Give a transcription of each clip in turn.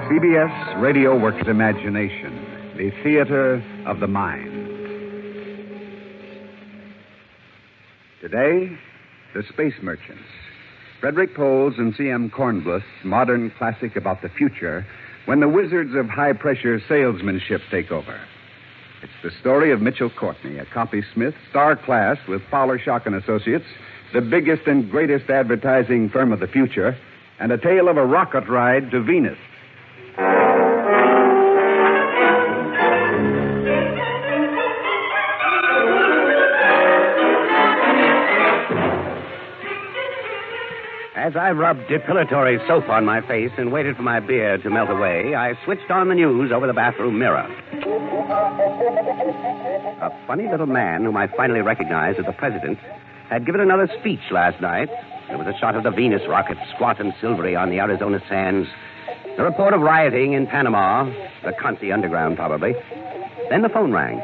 CBS Radio Works Imagination, the theater of the mind. Today, The Space Merchants. Frederick Pohl's and C.M. Kornbluth's modern classic about the future when the wizards of high-pressure salesmanship take over. It's the story of Mitchell Courtney, a copysmith, star class with Fowler Schock and Associates, the biggest and greatest advertising firm of the future, and a tale of a rocket ride to Venus. As I rubbed depilatory soap on my face and waited for my beer to melt away, I switched on the news over the bathroom mirror. A funny little man whom I finally recognized as the president had given another speech last night. There was a shot of the Venus rocket, squat and silvery on the Arizona sands. The report of rioting in Panama, the Conti Underground, probably. Then the phone rang.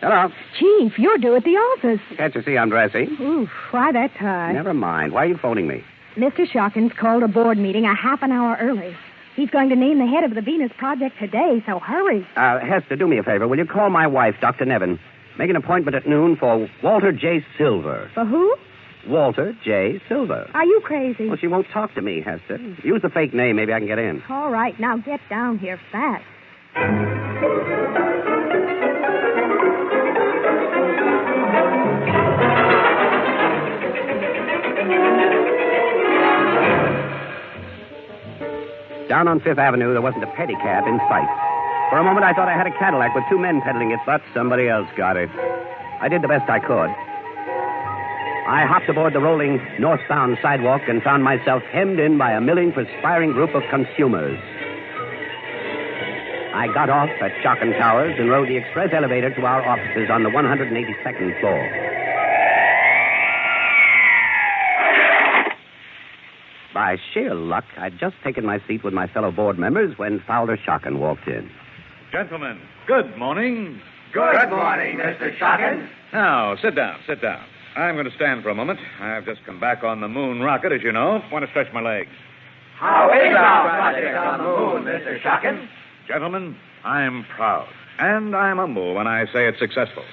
Hello. Chief, you're due at the office. Can't you see I'm dressing? Oof, why that tie? Never mind. Why are you phoning me? Mr. Shawkins called a board meeting a half an hour early. He's going to name the head of the Venus project today, so hurry. Hester, do me a favor. Will you call my wife, Dr. Nevin? Make an appointment at noon for Walter J. Silver. For who? Walter J. Silver. Are you crazy? Well, she won't talk to me, Hester. Use the fake name. Maybe I can get in. All right, now get down here fast. Down on Fifth Avenue, there wasn't a pedicab in sight. For a moment, I thought I had a Cadillac with two men pedaling it, but somebody else got it. I did the best I could. I hopped aboard the rolling northbound sidewalk and found myself hemmed in by a milling, perspiring group of consumers. I got off at Chocken Towers and rode the express elevator to our offices on the 182nd floor. By sheer luck, I'd just taken my seat with my fellow board members when Fowler Schocken walked in. Gentlemen, good morning. Good morning, Mr. Schocken. Now, sit down. I'm going to stand for a moment. I've just come back on the moon rocket, as you know. Want to stretch my legs. How is our project on the moon, Mr. Schocken? Gentlemen, I'm proud. And I'm humble when I say it's successful.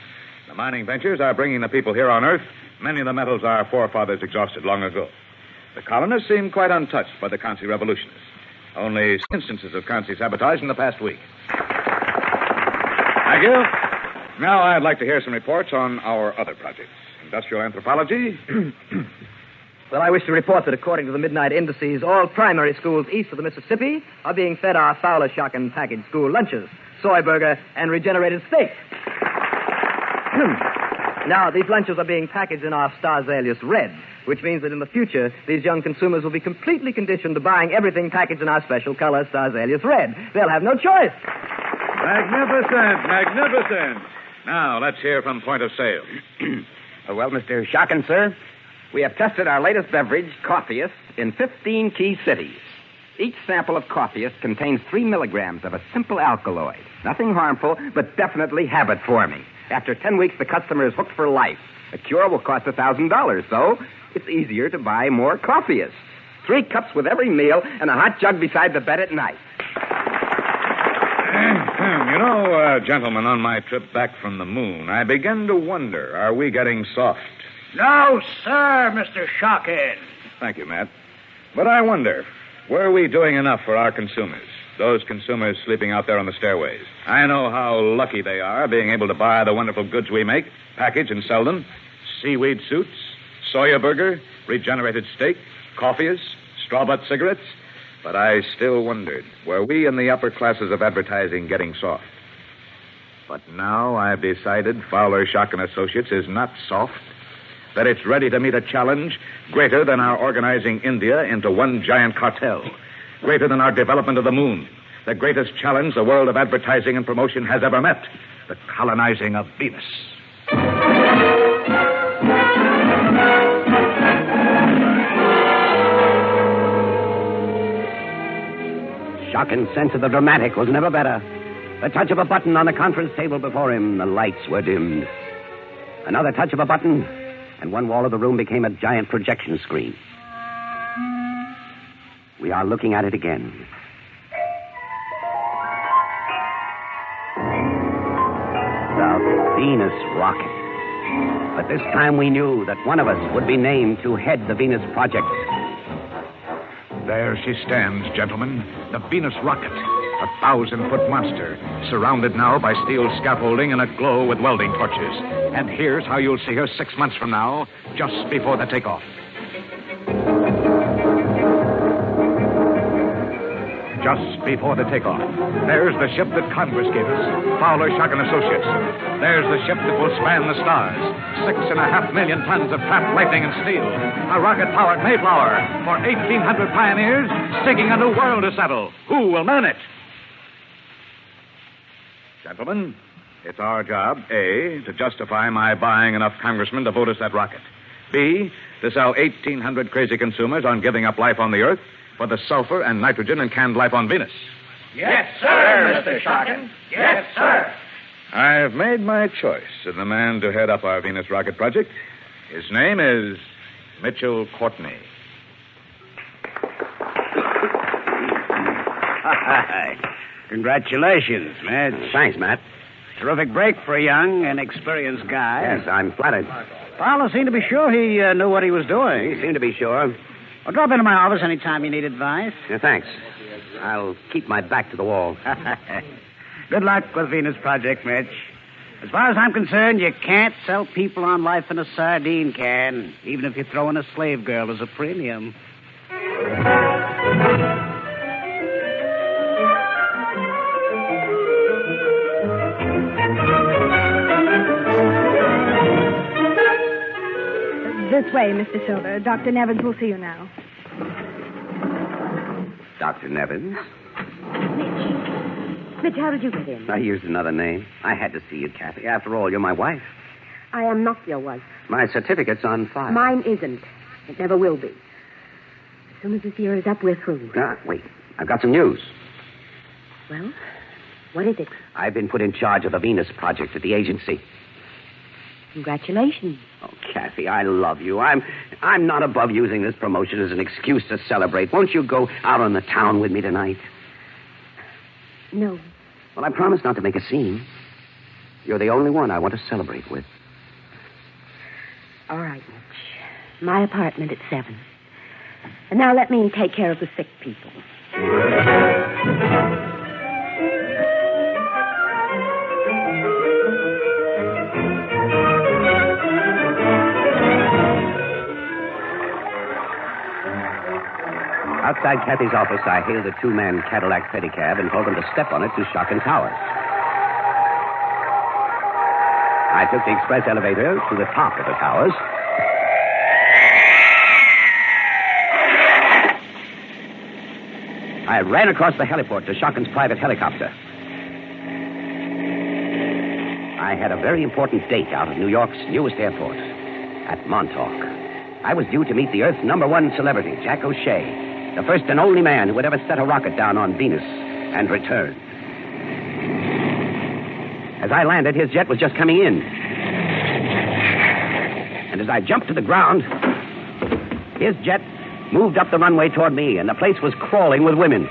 The mining ventures are bringing the people here on Earth many of the metals our forefathers exhausted long ago. The colonists seem quite untouched by the Consi revolutionists. Only instances of Consi sabotage in the past week. Thank you. Now I'd like to hear some reports on our other projects. Industrial anthropology. Well, I wish to report that according to the midnight indices, all primary schools east of the Mississippi are being fed our Fowler Schocken packaged school lunches, soy burger, and regenerated steak. Now, these lunches are being packaged in our Stars Alias Red, which means that in the future, these young consumers will be completely conditioned to buying everything packaged in our special color, Stars Alias Red. They'll have no choice. Magnificent. Now, let's hear from point of sale. Well, Mr. Schocken, sir, we have tested our latest beverage, Coffeeist, in 15 key cities. Each sample of Coffeeist contains 3 milligrams of a simple alkaloid. Nothing harmful, but definitely habit-forming. After 10 weeks, the customer is hooked for life. A cure will cost $1,000, so it's easier to buy more Coffeeist. 3 cups with every meal and a hot jug beside the bed at night. You know, gentlemen, on my trip back from the moon, I began to wonder, are we getting soft? No, sir, Mr. Schocken. Thank you, Matt. But I wonder, were we doing enough for our consumers? Those consumers sleeping out there on the stairways. I know how lucky they are being able to buy the wonderful goods we make, package and sell them. Seaweed suits, soya burger, regenerated steak, Coffeeist, straw-butt cigarettes. But I still wondered, were we in the upper classes of advertising getting soft? But now I've decided Fowler Schocken Associates is not soft, that it's ready to meet a challenge greater than our organizing India into one giant cartel, greater than our development of the moon, the greatest challenge the world of advertising and promotion has ever met, the colonizing of Venus. Schocken's sense of the dramatic was never better. The touch of a button on the conference table before him, the lights were dimmed. Another touch of a button, and one wall of the room became a giant projection screen. We are looking at it again. The Venus rocket. But this time we knew that one of us would be named to head the Venus project. There she stands, gentlemen. The Venus rocket. A 1,000-foot monster, surrounded now by steel scaffolding and aglow with welding torches. And here's how you'll see her 6 months from now, just before the takeoff. Just before the takeoff. There's the ship that Congress gave us, Fowler, Shock and Associates. There's the ship that will span the stars. 6.5 million tons of trapped lightning and steel. A rocket-powered Mayflower for 1,800 pioneers seeking a new world to settle. Who will man it? Gentlemen, it's our job, A, to justify my buying enough congressmen to vote us that rocket. B, to sell 1,800 crazy consumers on giving up life on the Earth for the sulfur and nitrogen and canned life on Venus. Yes, sir, Mr. Shockin. Yes, sir. I've made my choice of the man to head up our Venus rocket project. His name is Mitchell Courtney. Congratulations, Matt. Thanks, Matt. Terrific break for a young and experienced guy. Yes, I'm flattered. Fowler seemed to be sure he knew what he was doing. You seem to be sure. Well, drop into my office anytime you need advice. Yeah, thanks. I'll keep my back to the wall. Good luck with Venus Project, Mitch. As far as I'm concerned, you can't sell people on life in a sardine can, even if you throw in a slave girl as a premium. This way, Mr. Silver. Dr. Nevins will see you now. Dr. Nevins? Mitch, how did you get in? I used another name. I had to see you, Kathy. After all, you're my wife. I am not your wife. My certificate's on file. Mine isn't. It never will be. As soon as this year is up, we're through. Wait. I've got some news. Well, what is it? I've been put in charge of the Venus project at the agency. Congratulations. Oh, Kathy, I love you. I'm not above using this promotion as an excuse to celebrate. Won't you go out on the town with me tonight? No. Well, I promise not to make a scene. You're the only one I want to celebrate with. All right, Mitch. My apartment at 7. And now let me take care of the sick people. Outside Kathy's office, I hailed a 2-man Cadillac pedicab and told them to step on it to Shock and Towers. I took the express elevator to the top of the towers. I ran across the heliport to Shocken's private helicopter. I had a very important date out of New York's newest airport, at Montauk. I was due to meet the Earth's #1 celebrity, Jack O'Shea, the first and only man who would ever set a rocket down on Venus and return. As I landed, his jet was just coming in. And as I jumped to the ground, his jet moved up the runway toward me, and the place was crawling with women.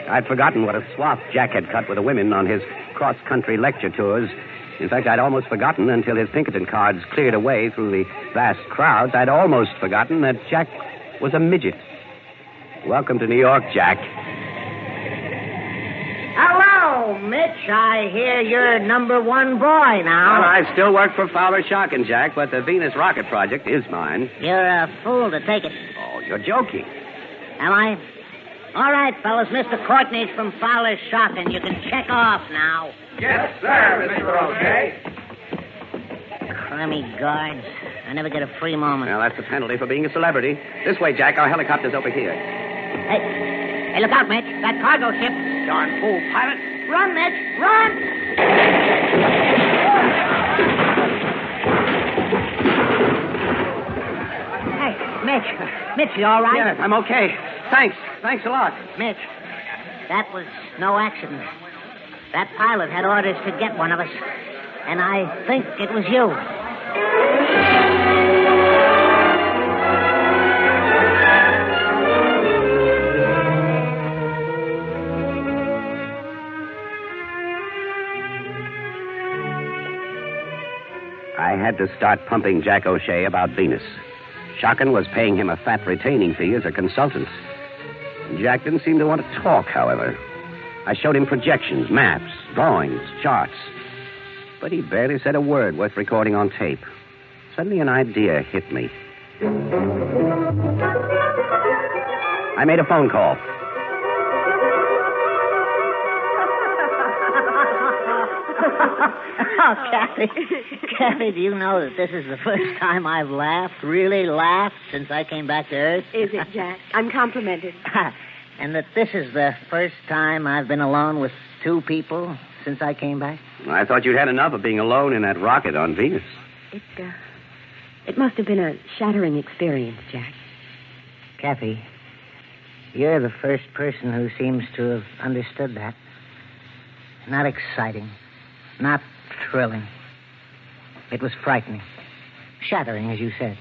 I'd forgotten what a swath Jack had cut with the women on his cross-country lecture tours. In fact, I'd almost forgotten until his Pinkerton cards cleared away through the vast crowds. I'd almost forgotten that Jack was a midget. Welcome to New York, Jack. Hello, Mitch. I hear you're #1 boy now. Well, I still work for Fowler, Shock and Jack, but the Venus rocket project is mine. You're a fool to take it. Oh, you're joking. Am I? All right, fellas. Mr. Courtney's from Fowler's Shock, and you can check off now. Yes, sir, Mr. O'Shea. Crummy guards. I never get a free moment. Well, that's the penalty for being a celebrity. This way, Jack. Our helicopter's over here. Hey, look out, Mitch. That cargo ship. Darn fool pilot. Run, Mitch. Run! Hey, Mitch. Mitch, you all right? Yeah, I'm okay. Thanks. Thanks a lot. Mitch, that was no accident. That pilot had orders to get one of us, and I think it was you. had to start pumping Jack O'Shea about Venus. Shockin was paying him a fat retaining fee as a consultant. Jack didn't seem to want to talk, however. I showed him projections, maps, drawings, charts. But he barely said a word worth recording on tape. Suddenly an idea hit me. I made a phone call. Oh, Kathy, do you know that this is the first time I've laughed, really laughed, since I came back to Earth? Is it, Jack? I'm complimented. And that this is the first time I've been alone with two people since I came back? I thought you'd had enough of being alone in that rocket on Venus. It must have been a shattering experience, Jack. Kathy, you're the first person who seems to have understood that. Not exciting. Not thrilling. It was frightening. Shattering, as you said.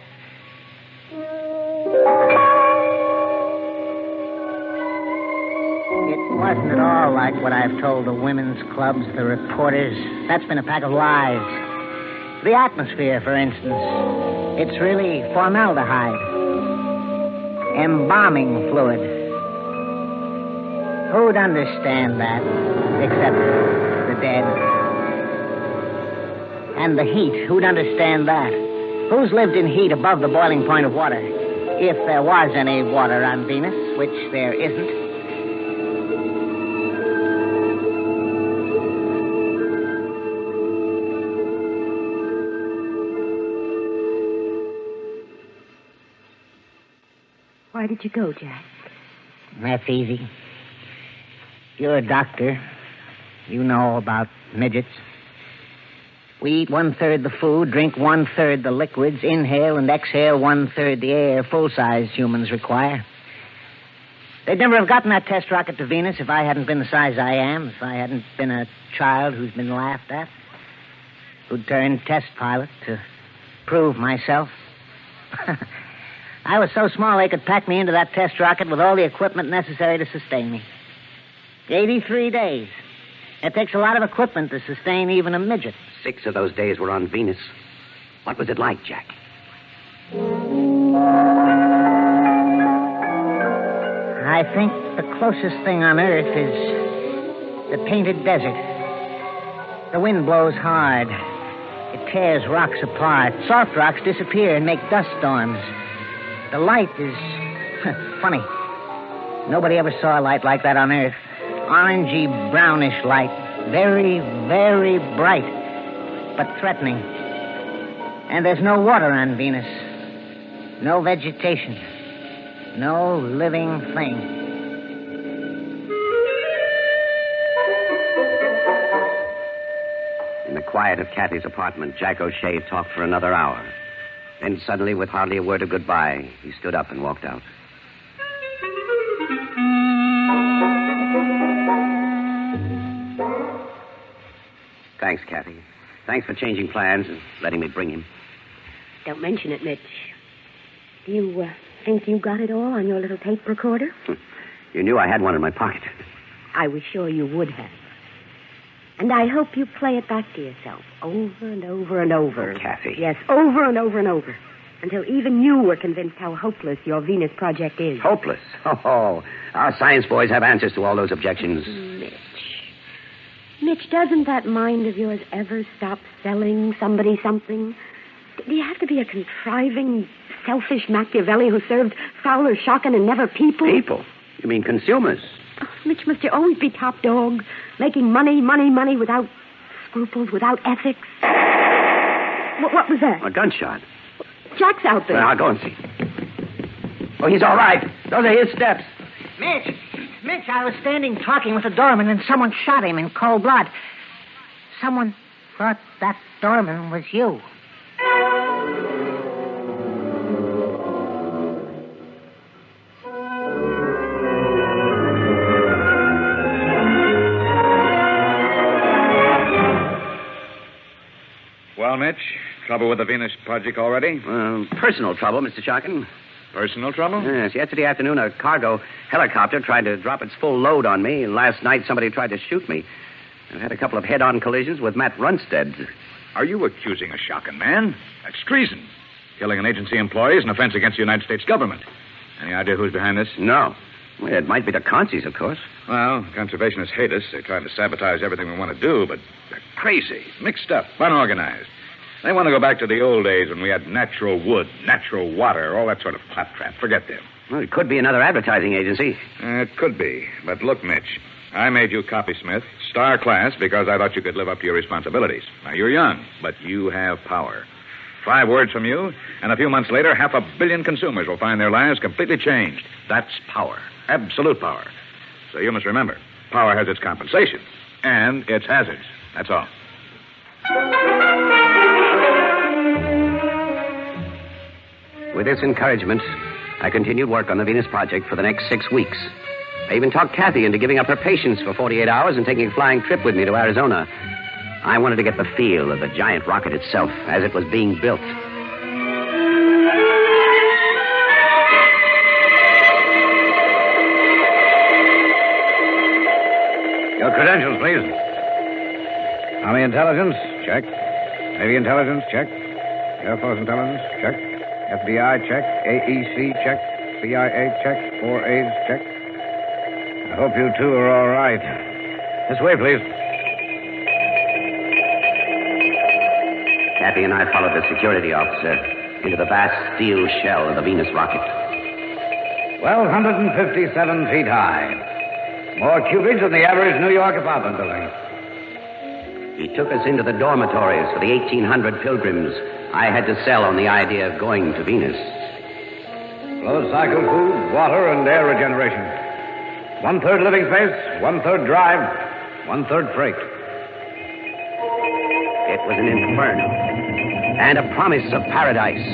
It wasn't at all like what I've told the women's clubs, the reporters. That's been a pack of lies. The atmosphere, for instance. It's really formaldehyde. Embalming fluid. Who'd understand that, except the dead? And the heat, who'd understand that? Who's lived in heat above the boiling point of water? If there was any water on Venus, which there isn't. Why did you go, Jack? That's easy. You're a doctor. You know about midgets. We eat 1/3 the food, drink 1/3 the liquids, inhale and exhale 1/3 the air full-size humans require. They'd never have gotten that test rocket to Venus if I hadn't been the size I am, if I hadn't been a child who's been laughed at, who'd turned test pilot to prove myself. I was so small they could pack me into that test rocket with all the equipment necessary to sustain me. 83 days. It takes a lot of equipment to sustain even a midget. 6 of those days were on Venus. What was it like, Jack? I think the closest thing on Earth is the painted desert. The wind blows hard. It tears rocks apart. Soft rocks disappear and make dust storms. The light is funny. Nobody ever saw a light like that on Earth. Orangey, brownish light. Very, very bright, but threatening. And there's no water on Venus. No vegetation. No living thing. In the quiet of Kathy's apartment, Jack O'Shea talked for another hour. Then suddenly, with hardly a word of goodbye, he stood up and walked out. Thanks, Kathy. Thanks for changing plans and letting me bring him. Don't mention it, Mitch. Do you think you got it all on your little tape recorder? You knew I had one in my pocket. I was sure you would have. And I hope you play it back to yourself over and over and over. Oh, Kathy. Yes, over and over and over. Until even you were convinced how hopeless your Venus project is. Hopeless? Oh, our science boys have answers to all those objections. Mitch, doesn't that mind of yours ever stop selling somebody something? Do you have to be a contriving, selfish Machiavelli who served Fowler, Shockin, and never people? People? You mean consumers? Oh, Mitch, must you always be top dog, making money without scruples, without ethics? What was that? A gunshot. Jack's out there. Well, I'll go and see. Oh, he's all right. Those are his steps. Mitch, I was standing talking with a doorman and someone shot him in cold blood. Someone thought that doorman was you. Well, Mitch, trouble with the Venus project already? Personal trouble, Mr. Shockin. Personal trouble? Yes, yesterday afternoon a cargo helicopter tried to drop its full load on me, and last night somebody tried to shoot me. I've had a couple of head-on collisions with Matt Runstead. Are you accusing a shocking man? That's treason. Killing an agency employee is an offense against the United States government. Any idea who's behind this? No. Well, it might be the Consies, of course. Well, conservationists hate us. They're trying to sabotage everything we want to do, but they're crazy, mixed up, unorganized. They want to go back to the old days when we had natural wood, natural water, all that sort of claptrap. Forget them. Well, it could be another advertising agency. It could be. But look, Mitch, I made you copysmith, star class, because I thought you could live up to your responsibilities. Now, you're young, but you have power. 5 words from you, and a few months later, 500 million consumers will find their lives completely changed. That's power. Absolute power. So you must remember, power has its compensation and its hazards. That's all. With this encouragement, I continued work on the Venus Project for the next 6 weeks. I even talked Kathy into giving up her patients for 48 hours and taking a flying trip with me to Arizona. I wanted to get the feel of the giant rocket itself as it was being built. Your credentials, please. Army Intelligence, check. Navy Intelligence, check. Air Force Intelligence, check. FBI, check. AEC, check. CIA, check. 4A's, check. I hope you two are all right. This way, please. Kathy and I followed the security officer into the vast steel shell of the Venus rocket. 1,257 feet high. More cubics than the average New York apartment building. He took us into the dormitories for the 1,800 pilgrims I had to sell on the idea of going to Venus. Closed cycle food, water, and air regeneration. 1/3 living space, 1/3 drive, 1/3 freight. It was an inferno and a promise of paradise.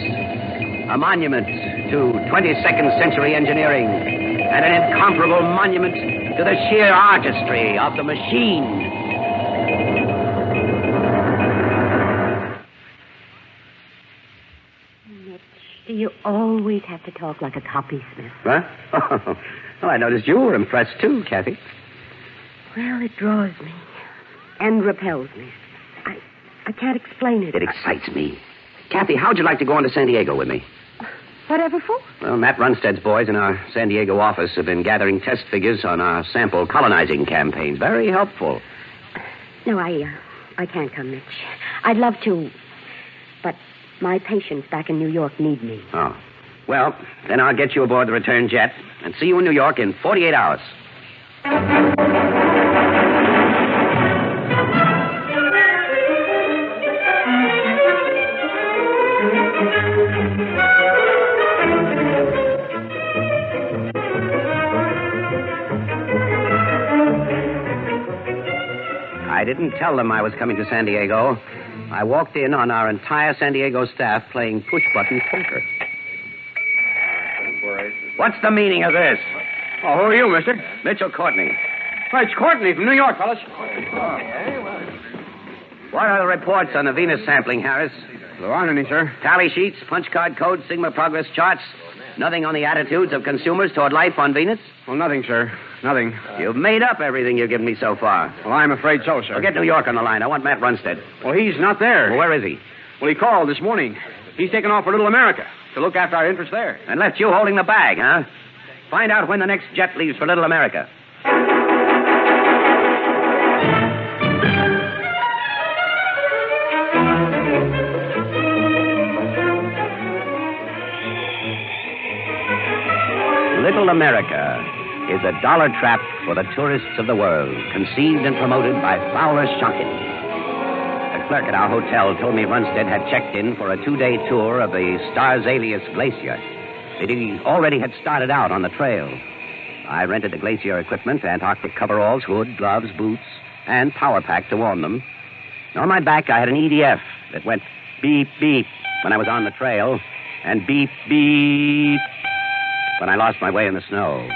A monument to 22nd century engineering and an incomparable monument to the sheer artistry of the machine. Mitch, do you always have to talk like a copysmith? Huh? Well, I noticed you were impressed, too, Kathy. Well, it draws me and repels me. I can't explain it. It excites me. Kathy, how'd you like to go on to San Diego with me? Whatever for? Well, Matt Runstead's boys in our San Diego office have been gathering test figures on our sample colonizing campaigns. Very helpful. No, I can't come, Mitch. I'd love to, but my patients back in New York need me. Oh. Well, then I'll get you aboard the return jet and see you in New York in 48 hours. I didn't tell them I was coming to San Diego. I walked in on our entire San Diego staff playing push-button poker. What's the meaning of this? Oh, who are you, mister? Mitchell Courtney. Right, it's Courtney from New York, fellas. What are the reports on the Venus sampling, Harris? There aren't any, sir. Tally sheets, punch card codes, Sigma progress charts. Nothing on the attitudes of consumers toward life on Venus? Well, nothing, sir. Nothing. You've made up everything you've given me so far. Well, I'm afraid so, sir. Well, get New York on the line. I want Matt Runstead. Well, he's not there. Well, where is he? Well, he called this morning. He's taken off for Little America to look after our interests there. And left you holding the bag, huh? Find out when the next jet leaves for Little America. Little America is a dollar trap for the tourists of the world, conceived and promoted by Fowler Shocking. The clerk at our hotel told me Runstead had checked in for a 2-day tour of the Stars Alias Glacier. That he already had started out on the trail. I rented the glacier equipment, Antarctic coveralls, hood, gloves, boots, and power pack to warm them. On my back, I had an EDF that went beep, beep when I was on the trail, and beep, beep when I lost my way in the snow.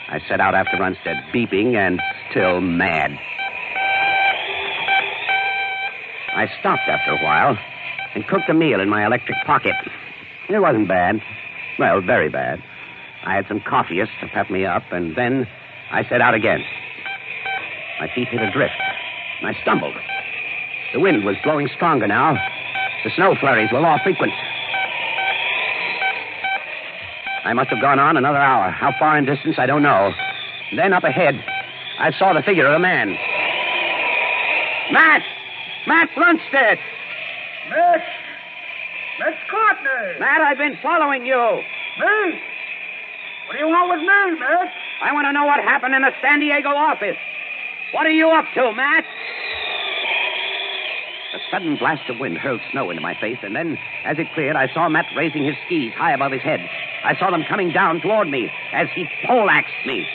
I set out after Runstead, beeping and still mad. I stopped after a while and cooked a meal in my electric pocket. It wasn't bad. Well, very bad. I had some coffeeists to pep me up, and then I set out again. My feet hit a drift, and I stumbled. The wind was blowing stronger now. The snow flurries were more frequent. I must have gone on another hour. How far in distance, I don't know. And then up ahead, I saw the figure of a man. Matt! Matt Runstead! Miss Courtney! Matt, I've been following you. Me? What do you want with me, Miss? I want to know what happened in the San Diego office. What are you up to, Matt? A sudden blast of wind hurled snow into my face, and then, as it cleared, I saw Matt raising his skis high above his head. I saw them coming down toward me as he poleaxed me.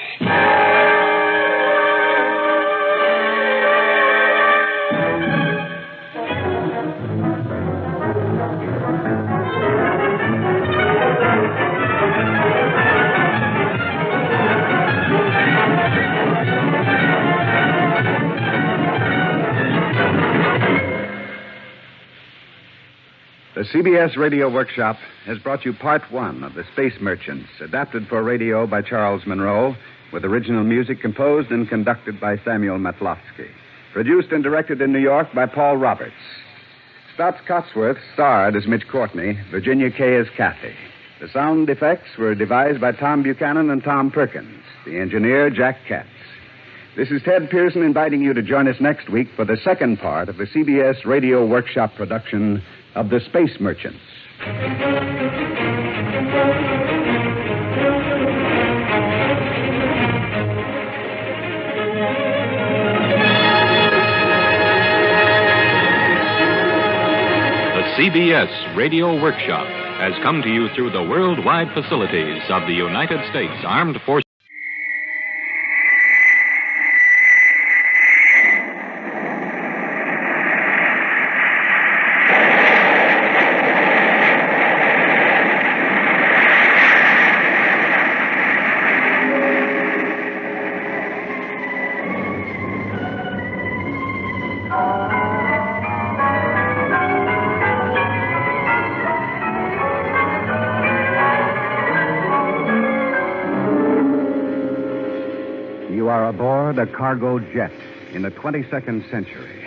The CBS Radio Workshop has brought you Part 1 of The Space Merchants, adapted for radio by Charles Monroe, with original music composed and conducted by Samuel Matlofsky. Produced and directed in New York by Paul Roberts. Stotts Cotsworth starred as Mitch Courtney, Virginia Kay as Kathy. The sound effects were devised by Tom Buchanan and Tom Perkins. The engineer, Jack Katz. This is Ted Pearson inviting you to join us next week for the second part of the CBS Radio Workshop production of The Space Merchants. The CBS Radio Workshop has come to you through the worldwide facilities of the United States Armed Forces. You are aboard a cargo jet in the 22nd century.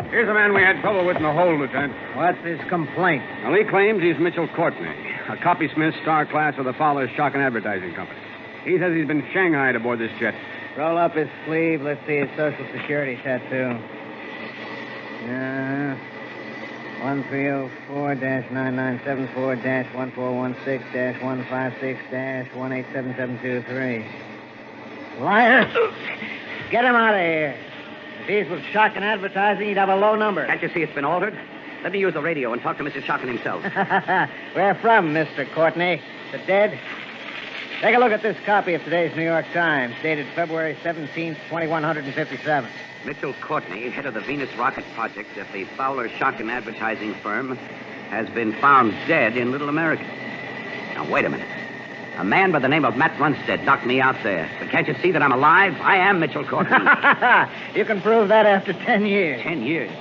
Here's a man we had trouble with in the hold, Lieutenant. What's his complaint? Well, he claims he's Mitchell Courtney, a copysmith star class of the Fowler Shock and Advertising Company. He says he's been shanghaied aboard this jet. Roll up his sleeve. Let's see his Social Security tattoo. 1304-9974-1416-156-1877223. Liar! Get him out of here. If he's with Shock and Advertising, he'd have a low number. Can't you see it's been altered? Let me use the radio and talk to Mr. Shocken himself. Where from, Mr. Courtney? The dead? Take a look at this copy of today's New York Times, dated February 17th, 2157. Mitchell Courtney, head of the Venus rocket project at the Fowler Shock and Advertising firm, has been found dead in Little America. Now, wait a minute. A man by the name of Matt Runstead knocked me out there. But can't you see that I'm alive? I am Mitchell Courtney. You can prove that after 10 years. 10 years?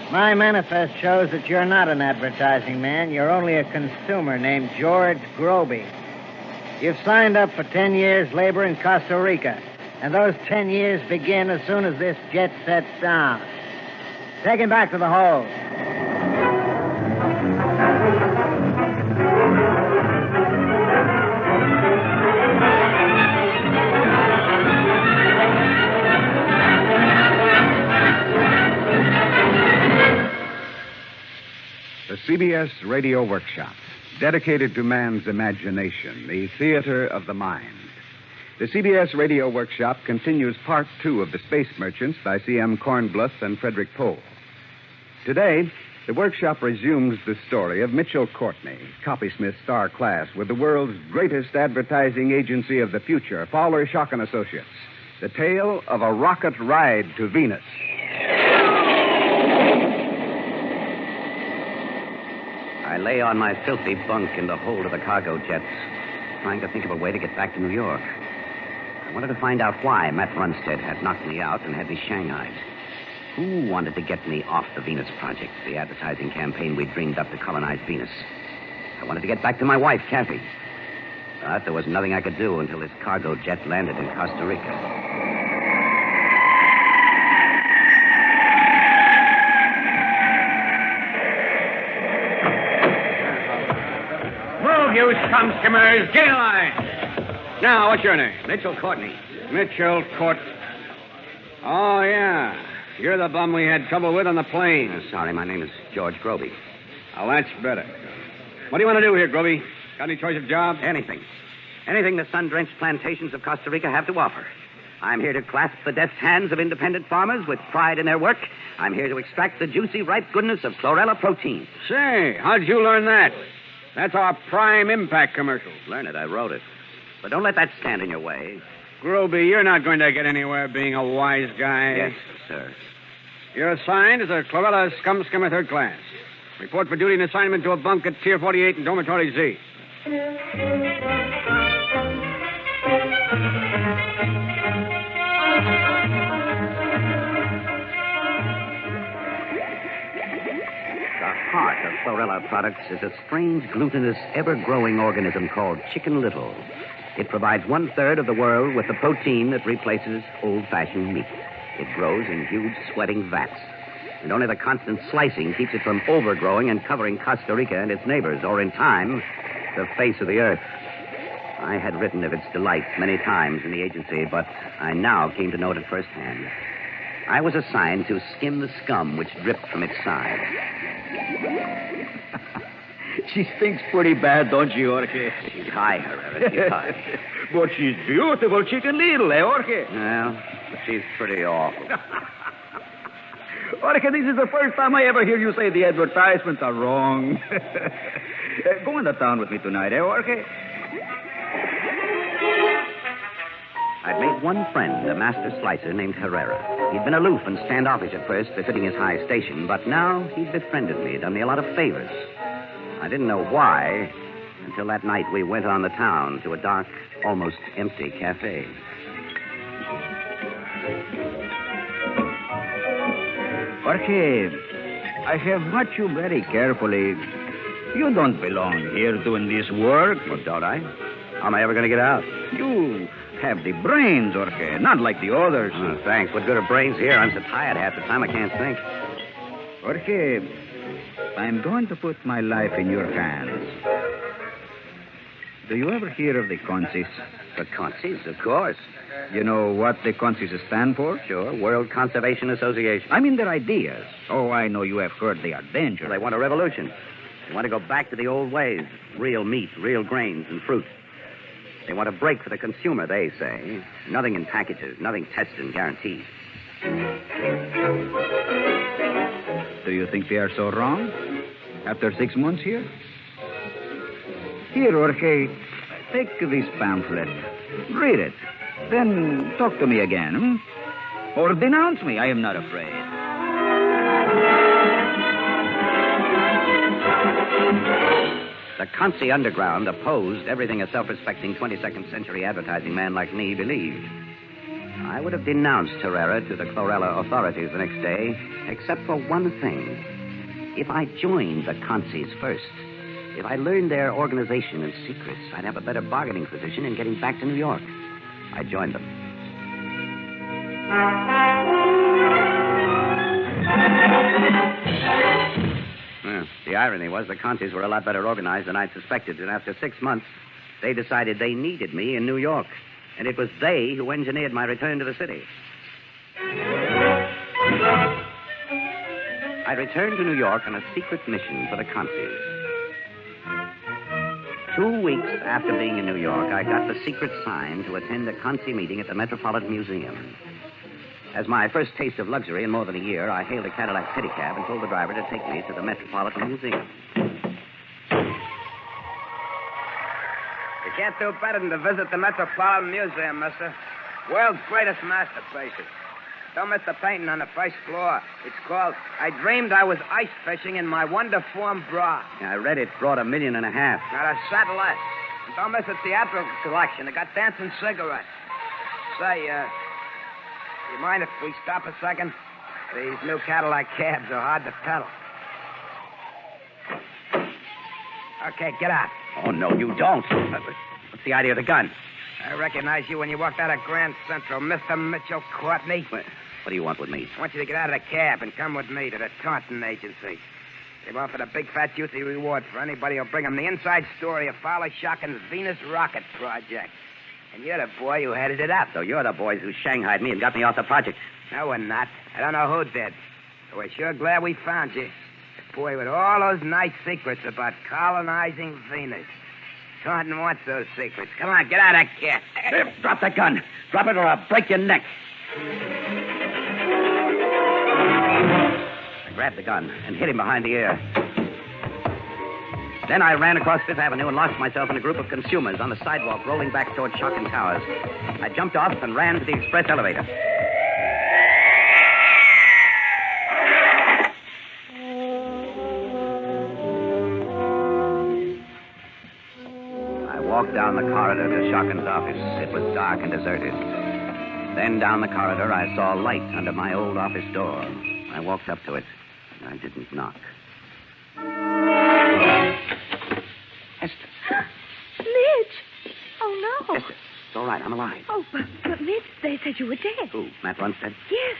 My manifest shows that you're not an advertising man. You're only a consumer named George Groby. You've signed up for 10 years labor in Costa Rica. And those 10 years begin as soon as this jet sets down. Take him back to the hold. The CBS Radio Workshop, dedicated to man's imagination, the theater of the mind. The CBS Radio Workshop continues Part 2 of The Space Merchants by C.M. Kornbluth and Frederick Pohl. Today, the workshop resumes the story of Mitchell Courtney, copysmith star class with the world's greatest advertising agency of the future, Fowler Shock and Associates. The tale of a rocket ride to Venus. I lay on my filthy bunk in the hold of the cargo jets, trying to think of a way to get back to New York. I wanted to find out why Matt Runstead had knocked me out and had me shanghaied. Who wanted to get me off the Venus Project, the advertising campaign we dreamed up to colonize Venus? I wanted to get back to my wife, Kathy. But there was nothing I could do until his cargo jet landed in Costa Rica. Move, you scum-skimmers. Get in line. Now, what's your name? Mitchell Courtney. Mitchell Court. Oh, yeah. You're the bum we had trouble with on the plane. Sorry, my name is George Groby. Oh, that's better. What do you want to do here, Groby? Got any choice of jobs? Anything. Anything the sun-drenched plantations of Costa Rica have to offer. I'm here to clasp the deft hands of independent farmers with pride in their work. I'm here to extract the juicy, ripe goodness of chlorella protein. Say, how'd you learn that? That's our prime impact commercial. Learn it. I wrote it. But don't let that stand in your way. Groby, you're not going to get anywhere being a wise guy. Yes, sir. You're assigned as a chlorella scum skimmer third class. Report for duty and assignment to a bunk at Tier 48 in Dormitory Z. The heart of chlorella products is a strange, glutinous, ever-growing organism called Chicken Little. It provides 1/3 of the world with the protein that replaces old-fashioned meat. It grows in huge, sweating vats. And only the constant slicing keeps it from overgrowing and covering Costa Rica and its neighbors, or in time, the face of the earth. I had written of its delight many times in the agency, but I now came to know it firsthand. I was assigned to skim the scum which dripped from its side. She stinks pretty bad, don't she, Jorge? She's high, Herrera. She's high. But she's beautiful, Chicken Little, Jorge? Well, but she's pretty awful. Jorge, this is the first time I ever hear you say the advertisements are wrong. Go into town with me tonight, Jorge? I'd made one friend, a master slicer named Herrera. He'd been aloof and standoffish at first, befitting his high station, but now he'd befriended me, done me a lot of favors. I didn't know why until that night we went on the town to a dark, almost empty cafe. Jorge, I have watched you very carefully. You don't belong here doing this work. Well, don't I? How am I ever going to get out? You have the brains, Jorge, not like the others. Oh, thanks. What good are brains here? I'm so tired half the time I can't think. Jorge, I'm going to put my life in your hands. Do you ever hear of the CONCIS? The CONCIS, of course. You know what the CONCIS stand for? Sure, World Conservation Association. I mean their ideas. Oh, I know you have heard they are dangerous. Well, they want a revolution. They want to go back to the old ways. Real meat, real grains, and fruit. They want a break for the consumer, they say. Nothing in packages, nothing tested and guaranteed. Do you think they are so wrong? After 6 months here? Here, Jorge, take this pamphlet. Read it. Then talk to me again, Or denounce me. I am not afraid. The Consi Underground opposed everything a self-respecting 22nd century advertising man like me believed. I would have denounced Herrera to the chlorella authorities the next day, except for one thing. If I joined the Consis first, if I learned their organization and secrets, I'd have a better bargaining position in getting back to New York. I joined them. Well, the irony was the Consis were a lot better organized than I'd suspected, and after 6 months, they decided they needed me in New York. And it was they who engineered my return to the city. I returned to New York on a secret mission for the Consis. 2 weeks after being in New York, I got the secret sign to attend a Consi meeting at the Metropolitan Museum. As my first taste of luxury in more than a year, I hailed a Cadillac pedicab and told the driver to take me to the Metropolitan Museum. You can't do better than to visit the Metropolitan Museum, mister. World's greatest masterpieces. Don't miss the painting on the first floor. It's called I Dreamed I Was Ice Fishing in My Wonderform Bra. I read it brought $1.5 million. Not a cent less. And don't miss the theatrical collection. They got dancing cigarettes. Say, you mind if we stop a second? These new Cadillac cabs are hard to pedal. Okay, get out. Oh, no, you don't. What's the idea of the gun? I recognized you when you walked out of Grand Central, Mr. Mitchell Courtney. What do you want with me? I want you to get out of the cab and come with me to the Taunton Agency. They've offered a big, fat, juicy reward for anybody who'll bring them the inside story of Fowler Shocken's Venus Rocket Project. And you're the boy who headed it up. So you're the boys who shanghaied me and got me off the project. No, we're not. I don't know who did. But we're sure glad we found you. The boy with all those nice secrets about colonizing Venus. Taunton wants those secrets. Come on, get out of here. Drop that gun. Drop it or I'll break your neck. I grabbed the gun and hit him behind the ear. Then I ran across Fifth Avenue and lost myself in a group of consumers on the sidewalk rolling back toward Shockin Towers. I jumped off and ran to the express elevator. I walked down the corridor to Shockin's office. It was dark and deserted. Then down the corridor, I saw a light under my old office door. I walked up to it. I didn't knock. Esther. Mitch! Oh, no. Esther, it's all right. I'm alive. Oh, but Mitch, they said you were dead. Who? Matt Runstead? Yes.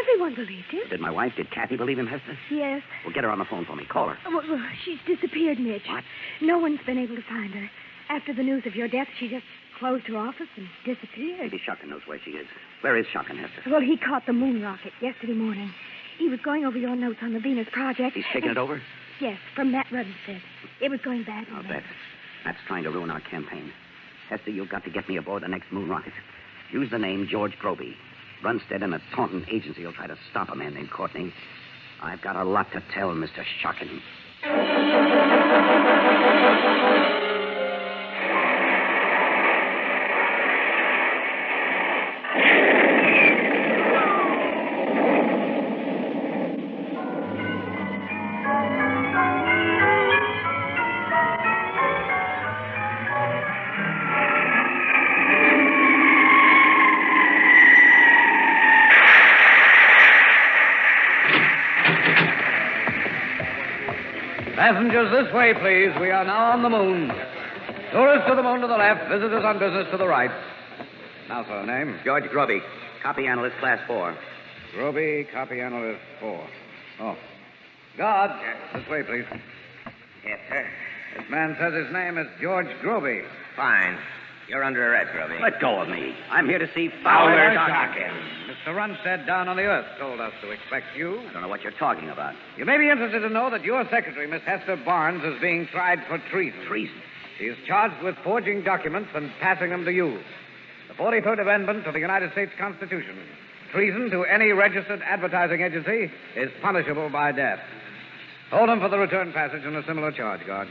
Everyone believed it. Did my wife, did Kathy believe him, Hester? Yes. Well, get her on the phone for me. Call her. Well, she's disappeared, Mitch. What? No one's been able to find her. After the news of your death, she just closed her office and disappeared. Maybe Shockin knows where she is. Where is Shockin, Hester? Well, he caught the moon rocket yesterday morning. He was going over your notes on the Venus Project. He's taking it over? Yes, from Matt Runstead. It was going badly. I'll bet. Matt's trying to ruin our campaign. Hester, you've got to get me aboard the next moon rocket. Use the name George Groby. Runstead and the Taunton Agency will try to stop a man named Courtney. I've got a lot to tell Mr. Shockin. Passengers, this way, please. We are now on the moon. Tourists to the moon to the left, visitors on business to the right. Now, sir, name? George Groby, copy analyst, class 4. Groby, copy analyst 4. Oh. Guard, this way, please. Yes, sir. This man says his name is George Groby. Fine. You're under arrest, Groby. Let go of me. I'm here to see Fowler Fowler Shockin. Mr. Runstead down on the earth told us to expect you. I don't know what you're talking about. You may be interested to know that your secretary, Miss Hester Barnes, is being tried for treason. Treason? She is charged with forging documents and passing them to you. The 43rd Amendment to the United States Constitution. Treason to any registered advertising agency is punishable by death. Hold him for the return passage on a similar charge, guard.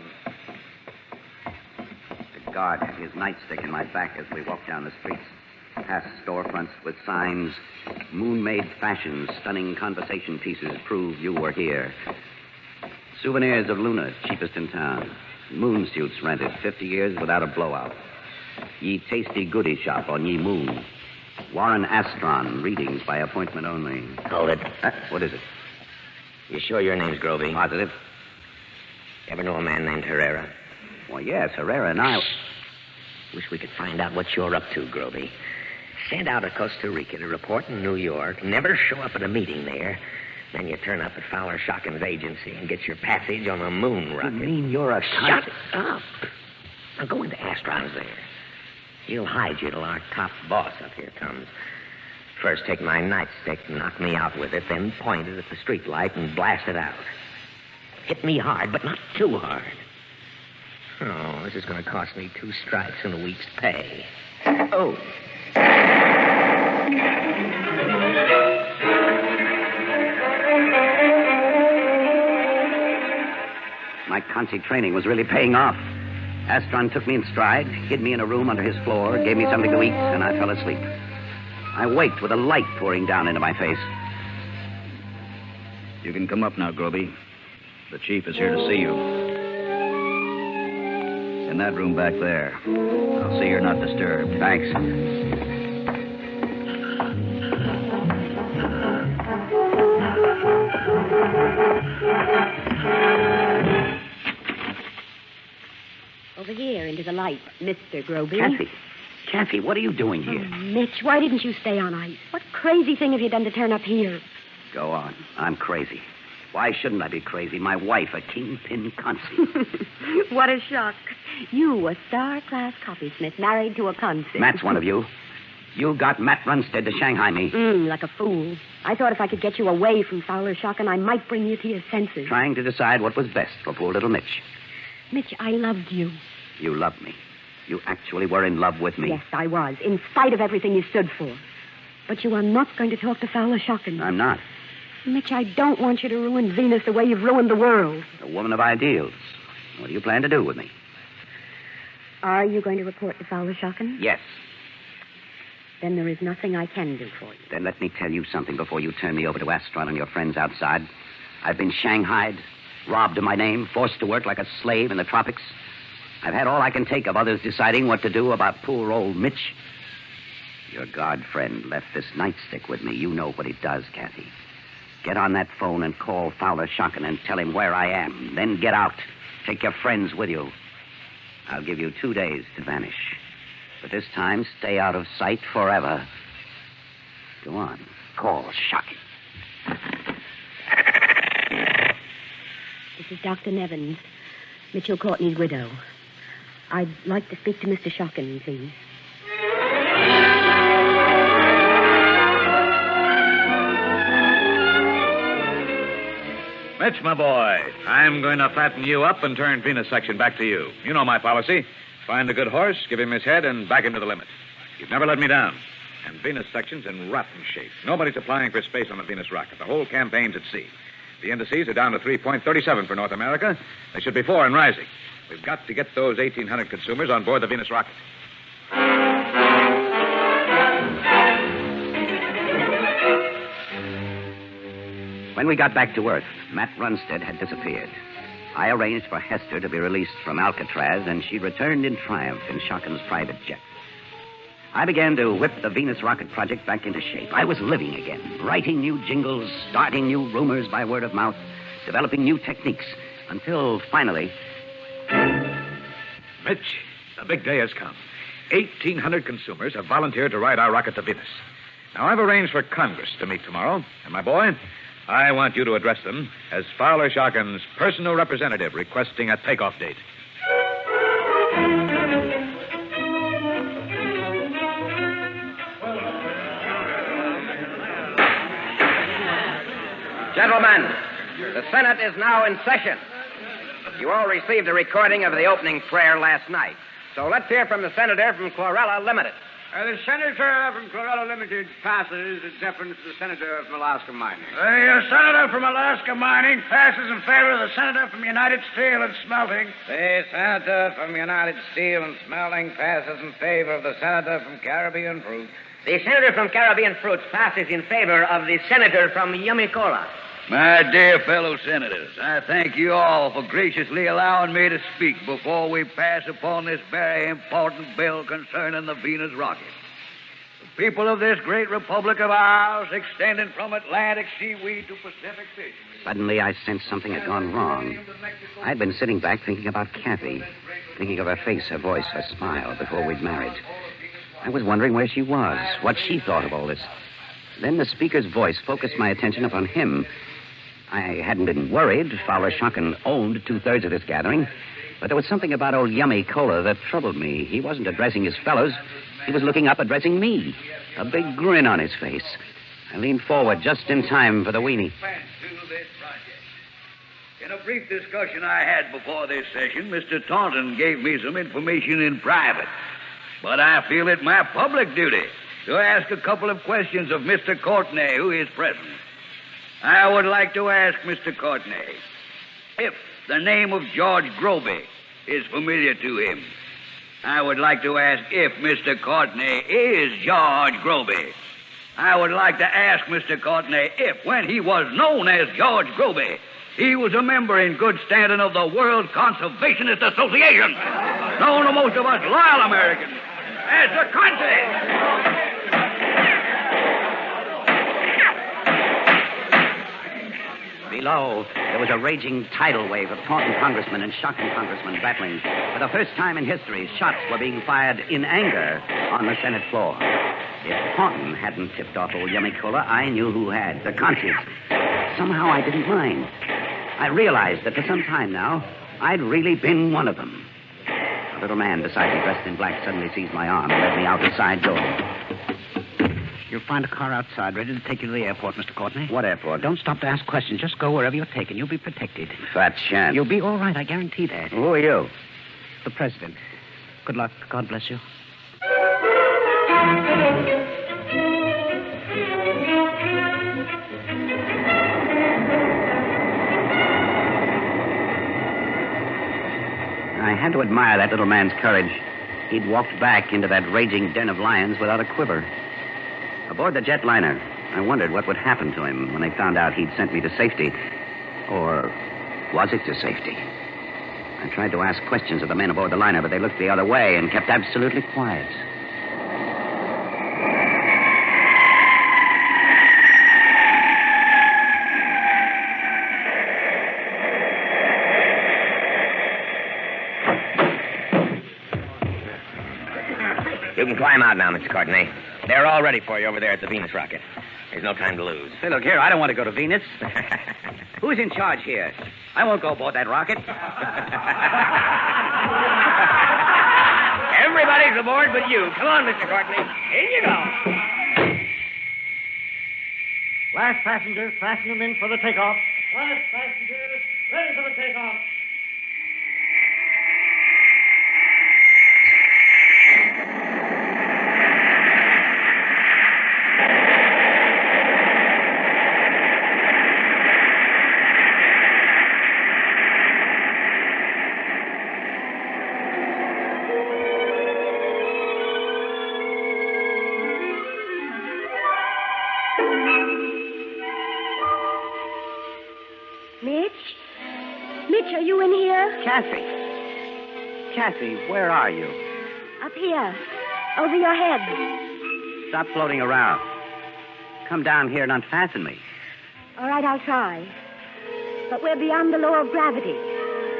The guard had his nightstick in my back as we walked down the streets. Past storefronts with signs, moon-made fashions, stunning conversation pieces prove you were here. Souvenirs of Luna, cheapest in town. Moon suits rented, 50 years without a blowout. Ye tasty goody shop on ye moon. Warren Astron, readings by appointment only. Hold it. What is it? You sure your name's Groby? Positive. Ever know a man named Herrera? Well, yes, Herrera and I... Wish we could find out what you're up to, Groby. Send out of Costa Rica to report in New York, never show up at a meeting there. Then you turn up at Fowler Shocken's agency and get your passage on a moon rocket. You mean you're a... Shut up. Now go into Astron's there. He'll hide you till our top boss up here comes. First take my nightstick, knock me out with it, then point it at the street light and blast it out. Hit me hard, but not too hard. Oh, this is going to cost me 2 stripes and a week's pay. Oh. My concert training was really paying off. Astron took me in stride, hid me in a room under his floor, gave me something to eat, and I fell asleep. I waked with a light pouring down into my face. You can come up now, Groby. The chief is here to see you. In that room back there. I'll see you're not disturbed. Thanks. Over here, into with a light, Mr. Groby. Kathy, what are you doing here? Oh, Mitch, why didn't you stay on ice? What crazy thing have you done to turn up here? Go on. I'm crazy. Why shouldn't I be crazy? My wife, a kingpin consul. What a shock. You, a star-class copysmith, married to a consul. Matt's one of you. You got Matt Runstead to Shanghai me. Like a fool. I thought if I could get you away from Fowler Shockin', I might bring you to your senses. Trying to decide what was best for poor little Mitch. Mitch, I loved you. You loved me. You actually were in love with me. Yes, I was, in spite of everything you stood for. But you are not going to talk to Fowler Shockin'. I'm not. Mitch, I don't want you to ruin Venus the way you've ruined the world. A woman of ideals. What do you plan to do with me? Are you going to report to Fowler Shockin'? Yes. Then there is nothing I can do for you. Then let me tell you something before you turn me over to Astron and your friends outside. I've been shanghaied, robbed of my name, forced to work like a slave in the tropics. I've had all I can take of others deciding what to do about poor old Mitch. Your guard friend left this nightstick with me. You know what it does, Kathy. Get on that phone and call Fowler Shockin' and tell him where I am. Then get out. Take your friends with you. I'll give you 2 days to vanish. But this time, stay out of sight forever. Go on. Call Shockin'. This is Dr. Nevins, Mitchell Courtney's widow. I'd like to speak to Mr. Shockin', please. Mitch, my boy, I'm going to fatten you up and turn Venus section back to you. You know my policy. Find a good horse, give him his head, and back him to the limit. You've never let me down. And Venus section's in rotten shape. Nobody's applying for space on the Venus rocket. The whole campaign's at sea. The indices are down to 3.37 for North America. They should be 4 and rising. We've got to get those 1,800 consumers on board the Venus rocket. When we got back to Earth, Matt Runstead had disappeared. I arranged for Hester to be released from Alcatraz, and she returned in triumph in Shockin's private jet. I began to whip the Venus rocket project back into shape. I was living again, writing new jingles, starting new rumors by word of mouth, developing new techniques, until finally... Mitch, the big day has come. 1,800 consumers have volunteered to ride our rocket to Venus. Now, I've arranged for Congress to meet tomorrow, and my boy, I want you to address them as Fowler Shockin's personal representative requesting a takeoff date. Gentlemen, the Senate is now in session. You all received a recording of the opening prayer last night. So let's hear from the senator from Chlorella Limited. The senator from Chlorella Limited passes in deference to the senator from Alaska Mining. The senator from Alaska Mining passes in favor of the senator from United Steel and Smelting. The senator from United Steel and Smelting passes in favor of the senator from Caribbean Fruit. The senator from Caribbean Fruits passes in favor of the senator from Yummy Cola. My dear fellow senators, I thank you all for graciously allowing me to speak before we pass upon this very important bill concerning the Venus rocket. The people of this great republic of ours, extending from Atlantic seaweed to Pacific fisheries. Suddenly, I sensed something had gone wrong. I'd been sitting back thinking about Kathy, thinking of her face, her voice, her smile before we'd married. I was wondering where she was, what she thought of all this. Then the speaker's voice focused my attention upon him. I hadn't been worried. Fowler Shockin owned 2/3 of this gathering. But there was something about old Yummy Cola that troubled me. He wasn't addressing his fellows. He was looking up, addressing me. A big grin on his face. I leaned forward just in time for the weenie. In a brief discussion I had before this session, Mr. Taunton gave me some information in private. But I feel it my public duty to ask a couple of questions of Mr. Courtney, who is present. I would like to ask Mr. Courtney if the name of George Groby is familiar to him. I would like to ask if Mr. Courtney is George Groby. I would like to ask Mr. Courtney if, when he was known as George Groby, he was a member in good standing of the World Conservationist Association, known to most of us loyal Americans as the country. Below, there was a raging tidal wave of taunting congressmen and shocking congressmen battling. For the first time in history, shots were being fired in anger on the Senate floor. If Taunton hadn't tipped off old Yummy Cola, I knew who had. The conscience. Somehow I didn't mind. I realized that for some time now, I'd really been one of them. A little man beside me, dressed in black, suddenly seized my arm and led me out the side door. You'll find a car outside ready to take you to the airport, Mr. Courtney. What airport? Don't stop to ask questions. Just go wherever you're taken. You'll be protected. Fat chance. You'll be all right, I guarantee that. Who are you? The president. Good luck. God bless you. I had to admire that little man's courage. He'd walked back into that raging den of lions without a quiver. Aboard the jetliner, I wondered what would happen to him when they found out he'd sent me to safety. Or was it to safety? I tried to ask questions of the men aboard the liner, but they looked the other way and kept absolutely quiet. You can climb out now, Mr. Courtney. They're all ready for you over there at the Venus rocket. There's no time to lose. Hey, look here, I don't want to go to Venus. Who's in charge here? I won't go aboard that rocket. Everybody's aboard but you. Come on, Mr. Courtney. In you go. Last passenger, fasten them in for the takeoff. Last passenger, ready for the takeoff. Mitch, are you in here? Kathy, where are you? Up here. Over your head. Stop floating around. Come down here and unfasten me. All right, I'll try. But we're beyond the law of gravity.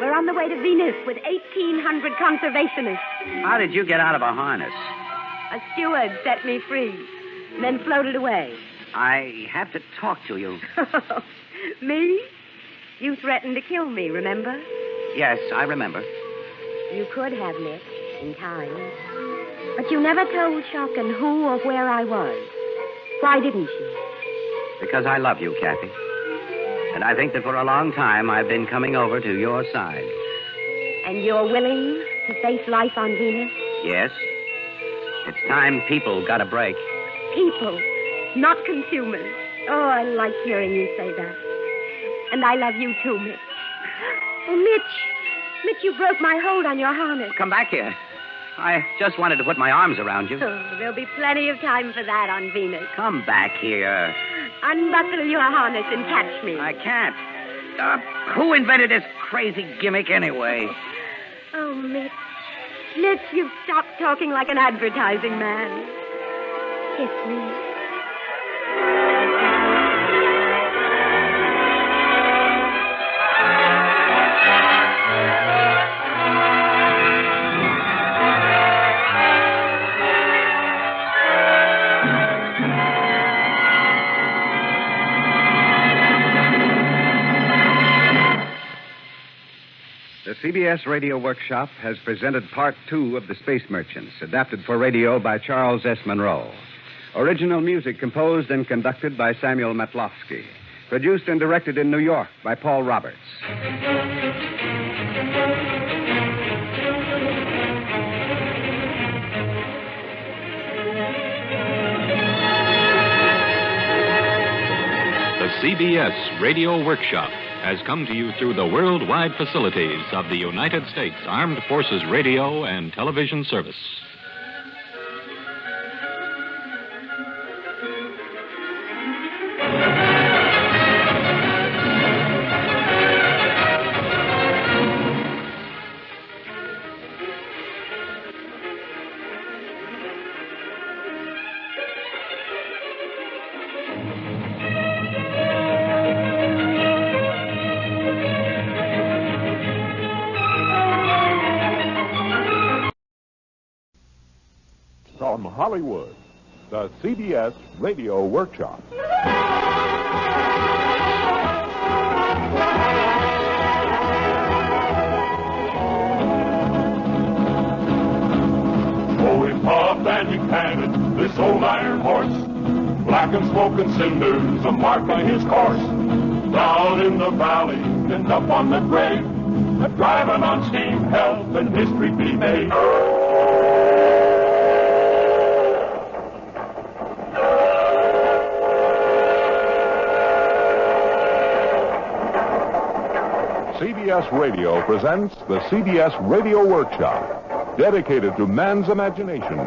We're on the way to Venus with 1,800 conservationists. How did you get out of a harness? A steward set me free, then floated away. I have to talk to you. Me? You threatened to kill me, remember? Yes, I remember. You could have, Mitch, in time. But you never told Shockin who or where I was. Why didn't you? Because I love you, Kathy. And I think that for a long time I've been coming over to your side. And you're willing to face life on Venus? Yes. It's time people got a break. People, not consumers. Oh, I like hearing you say that. And I love you too, Mitch. Oh, Mitch, you broke my hold on your harness. Come back here. I just wanted to put my arms around you. Oh, there'll be plenty of time for that on Venus. Come back here. Unbuckle your harness and catch me. I can't. Who invented this crazy gimmick anyway? Oh, Mitch. Mitch, you've stopped talking like an advertising man. Kiss me. The CBS Radio Workshop has presented Part 2 of The Space Merchants, adapted for radio by Charles S. Monroe. Original music composed and conducted by Samuel Matlofsky. Produced and directed in New York by Paul Roberts. The CBS Radio Workshop has come to you through the worldwide facilities of the United States Armed Forces Radio and Television Service. Hollywood, the CBS Radio Workshop. Oh, he puffed and he panted, this old iron horse, black and smoking cinders, a mark on his course. Down in the valley and up on the grade, driving on steam, health and history be made. CBS Radio presents the CBS Radio Workshop, dedicated to man's imagination,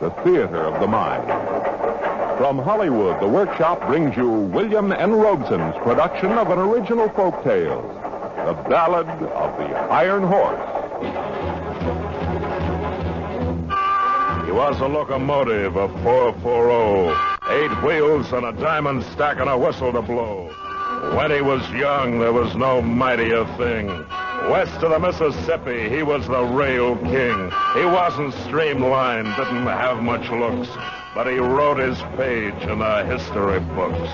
the theater of the mind. From Hollywood, the Workshop brings you William N. Robeson's production of an original folk tale, The Ballad of the Iron Horse. He was a locomotive, a 440, 8 wheels and a diamond stack and a whistle to blow. When he was young, there was no mightier thing. West of the Mississippi, he was the rail king. He wasn't streamlined, didn't have much looks, but he wrote his page in the history books.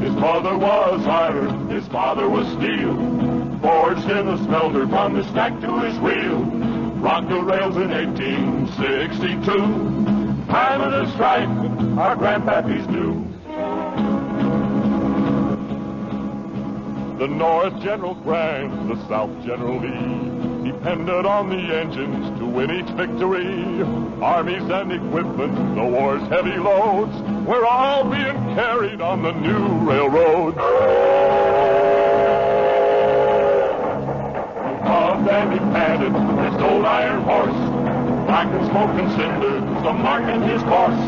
His mother was iron, his father was steel, forged in the smelter from the stack to his wheel. Rocked the rails in 1862. Time of the strife, our grandpappies knew. The North General Grant, the South General Lee, depended on the engines to win each victory. Armies and equipment, the war's heavy loads, were all being carried on the new railroads. And he panted, his old iron horse, black and smoking cinders, a mark in his course.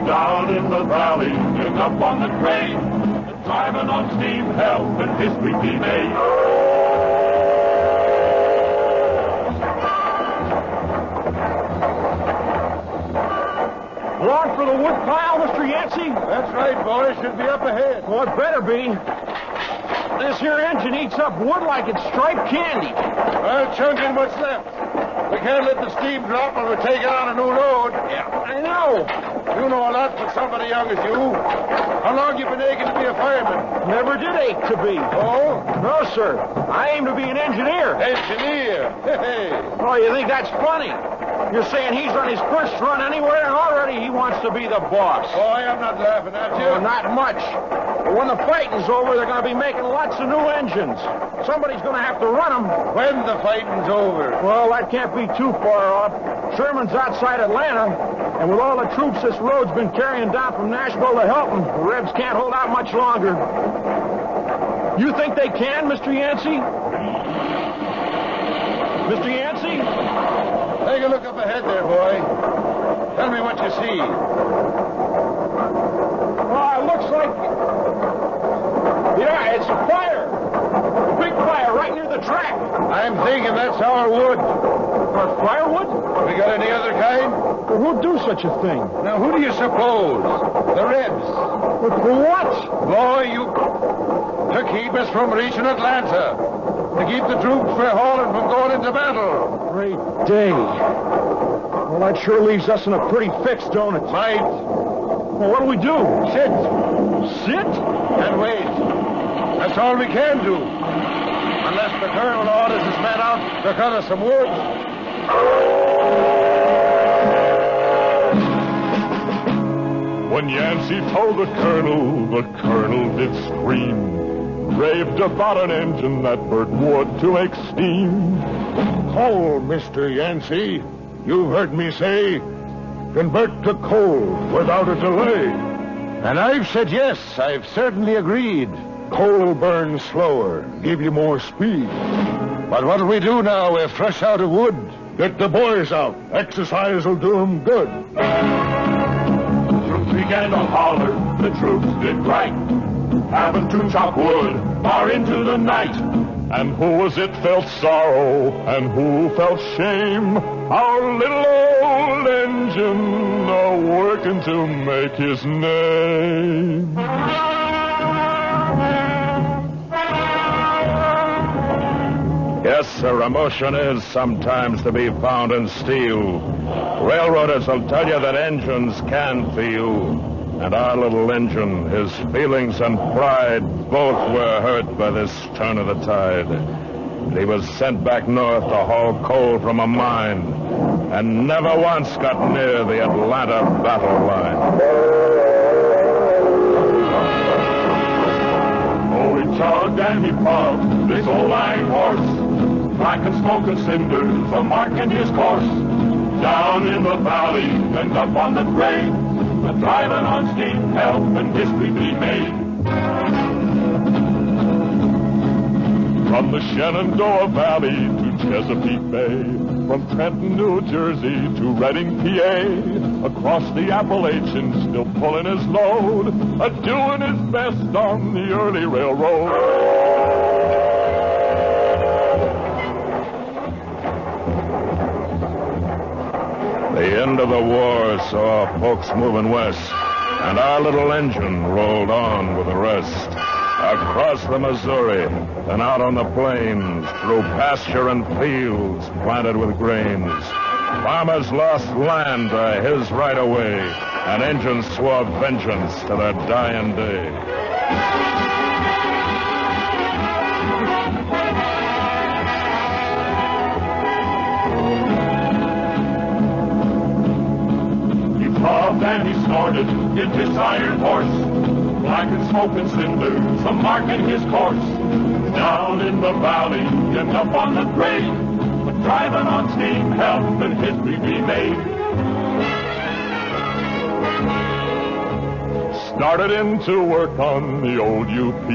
Down in the valley and up on the grade, driving on steam, health and history be made. Along for the wood pile, Mr. Yancey? That's right, boy. Should be up ahead. Well, it better be. This here engine eats up wood like it's striped candy. Well, chunking what's left. We can't let the steam drop when we're taking on a new load. Yeah, I know. You know a lot for somebody young as you. How long you been aching to be a fireman? Never did ache to be. Oh? No, sir. I aim to be an engineer. Engineer? Hey. Oh, you think that's funny? You're saying he's on his first run anywhere, and already he wants to be the boss. Boy, I'm not laughing at you. Oh, not much. But when the fighting's over, they're going to be making lots of new engines. Somebody's going to have to run them. When the fighting's over? Well, that can't be too far off. Sherman's outside Atlanta, and with all the troops this road's been carrying down from Nashville to Helton, the Rebs can't hold out much longer. You think they can, Mr. Yancey? Mr. Yancey? Take a look up ahead there, boy. Tell me what you see. Oh, it looks like... Yeah, it's a fire. A big fire right near the track. I'm thinking that's our wood. Our firewood? We got any other kind? Well, who'd do such a thing? Now, who do you suppose? The Rebs. But for what? Boy, to keep us from reaching Atlanta. To keep the troops we're hauling from going into battle. Great day. Well, that sure leaves us in a pretty fix, don't it? Might. Well, what do we do? Sit. Sit? And wait. That's all we can do. Unless the colonel orders his men out to cut us some wood. When Yancey told the colonel did scream. Raved about an engine that burned wood to make steam. Coal, Mr. Yancey. You've heard me say, convert to coal without a delay. And I've said yes, I've certainly agreed. Coal burns slower, give you more speed. But what'll we do now? We're fresh out of wood. Get the boys out. Exercise will do them good. The troops began to holler. The troops did right. Having to chop wood far into the night. And who was it felt sorrow, and who felt shame? Our little old engine, a-working to make his name. Yes, sir, emotion is sometimes to be found in steel. Railroaders will tell you that engines can feel. And our little engine, his feelings and pride, both were hurt by this turn of the tide. And he was sent back north to haul coal from a mine, and never once got near the Atlanta battle line. Oh, he tugged and he pulled this old iron horse, black and smoke and cinders a marking his course. Down in the valley and up on the grade, the driving on steam help and history be made. From the Shenandoah Valley to Chesapeake Bay, from Trenton, New Jersey to Reading, PA, across the Appalachians, still pulling his load, doing his best on the early railroad. The end of the war saw folks moving west, and our little engine rolled on with the rest. Across the Missouri, and out on the plains, through pasture and fields planted with grains. Farmers lost land to his right of way, and engines swore vengeance to their dying day. And he snorted in his iron horse, black and smoke and cinders a marking his course. Down in the valley and up on the grade, but driving on steam helped and history be made. Started in to work on the old UP,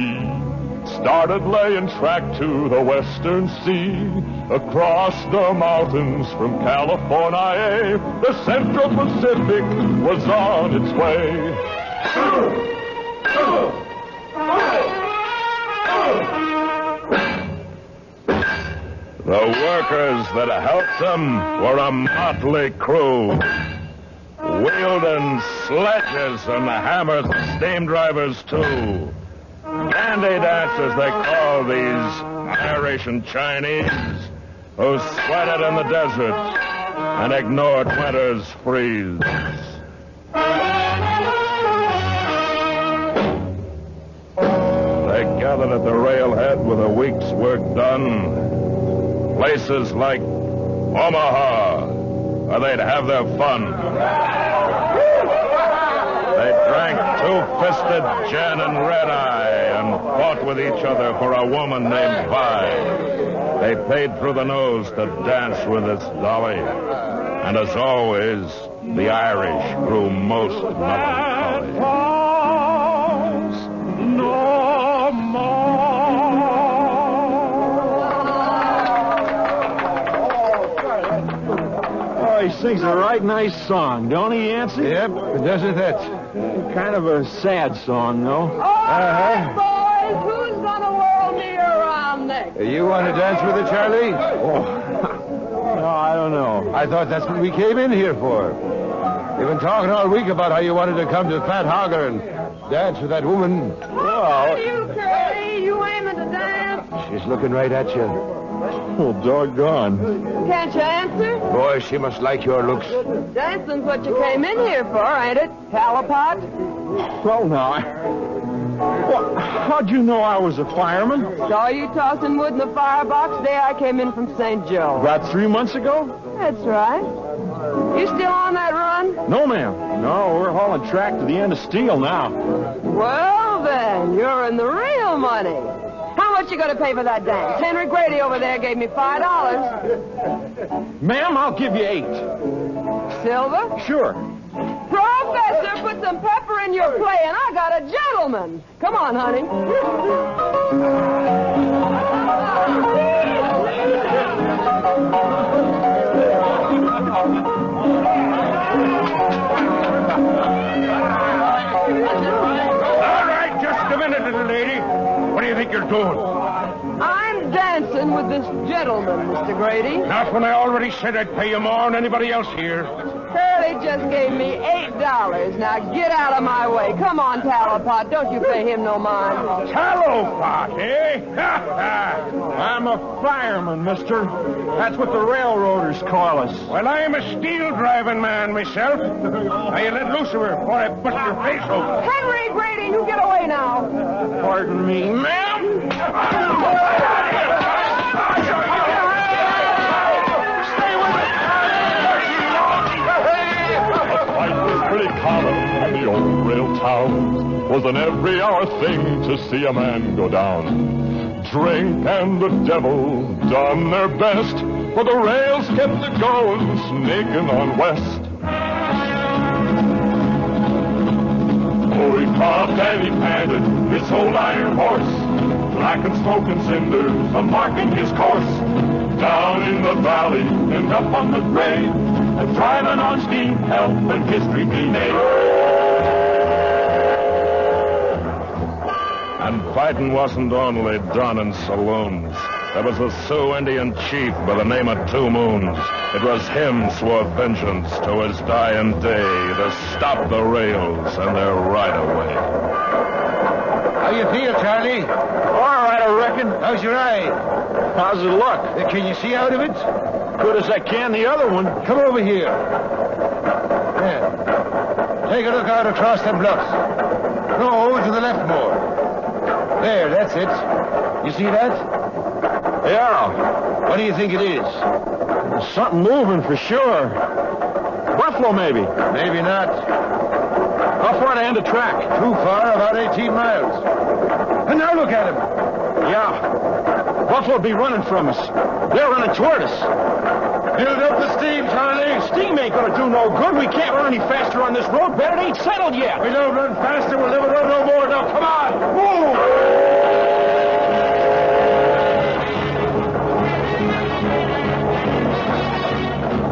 started laying track to the Western Sea. Across the mountains from California, the Central Pacific was on its way. The workers that helped them were a motley crew, wielding sledges and hammers and steam drivers too. Dandy dancers they call these Irish and Chinese, who sweated in the desert and ignored winter's freeze. They gathered at the railhead with a week's work done. Places like Omaha, where they'd have their fun. They drank two-fisted gin and red-eye and fought with each other for a woman named Vi. They paid through the nose to dance with this dolly. And as always, the Irish grew most melancholy. No more. Oh, he sings a right nice song, don't he, Yancey? Yep, doesn't it? Kind of a sad song, though. Boys, who's gonna whirl me around next? You want to dance with her, Charlie? Oh, no, I don't know. I thought that's what we came in here for. You've been talking all week about how you wanted to come to Fat Hogger and dance with that woman. Oh, you, Curly, you aiming to dance? She's looking right at you. Oh, doggone. Can't you answer? Boy, she must like your looks. Dancing's what you came in here for, ain't it, Callipot? Well, now, well, how'd you know I was a fireman? Saw you tossing wood in the firebox day I came in from St. Joe. About 3 months ago? That's right. You still on that run? No, ma'am. No, we're hauling track to the end of steel now. Well, then, you're in the real money. How much you gonna pay for that dance? Henry Grady over there gave me $5. Ma'am, I'll give you 8. Silver? Sure. Professor, put some pepper in your play, and I got a gentleman. Come on, honey. All right, just a minute, little lady. What do you think you're doing? I'm dancing with this gentleman, Mr. Grady. Not when I already said I'd pay you more than anybody else here. Curly just gave me $8. Now get out of my way. Come on, Tallow-Pot. Don't you pay him no mind. Tallow-Pot, eh? I'm a fireman, mister. That's what the railroaders call us. Well, I'm a steel-driving man myself. Now, you let loose of her before I bust your face open. Henry Grady, you get away now. Pardon me, ma'am. Pretty common in the old rail towns. Was an every hour thing to see a man go down. Drink and the devil done their best, for the rails kept it going, snaking on west. Oh, he puffed and he panted, his old iron horse, black and smoking cinders, a-marking his course. Down in the valley and up on the grade, and driving on steam, help and history be made. And fighting wasn't only done in saloons. There was a Sioux Indian chief by the name of Two Moons. It was him swore vengeance to his dying day to stop the rails and their right-of-way. How you feel, Charlie? All right, I reckon. How's your eye? How's it look? Can you see out of it? Good as I can the other one. Come over here. There. Take a look out across them bluffs. No, to the left more. There, that's it. You see that? Yeah. What do you think it is? There's something moving for sure. Buffalo, maybe. Maybe not. How far to end the track? Too far, about 18 miles. And now look at him. Yeah. Buffalo be running from us. They're running toward us. Build up the steam, Charlie. Steam ain't gonna do no good. We can't run any faster on this road. Bet it ain't settled yet. We don't run faster, we'll never run no more. Now, come on. Move!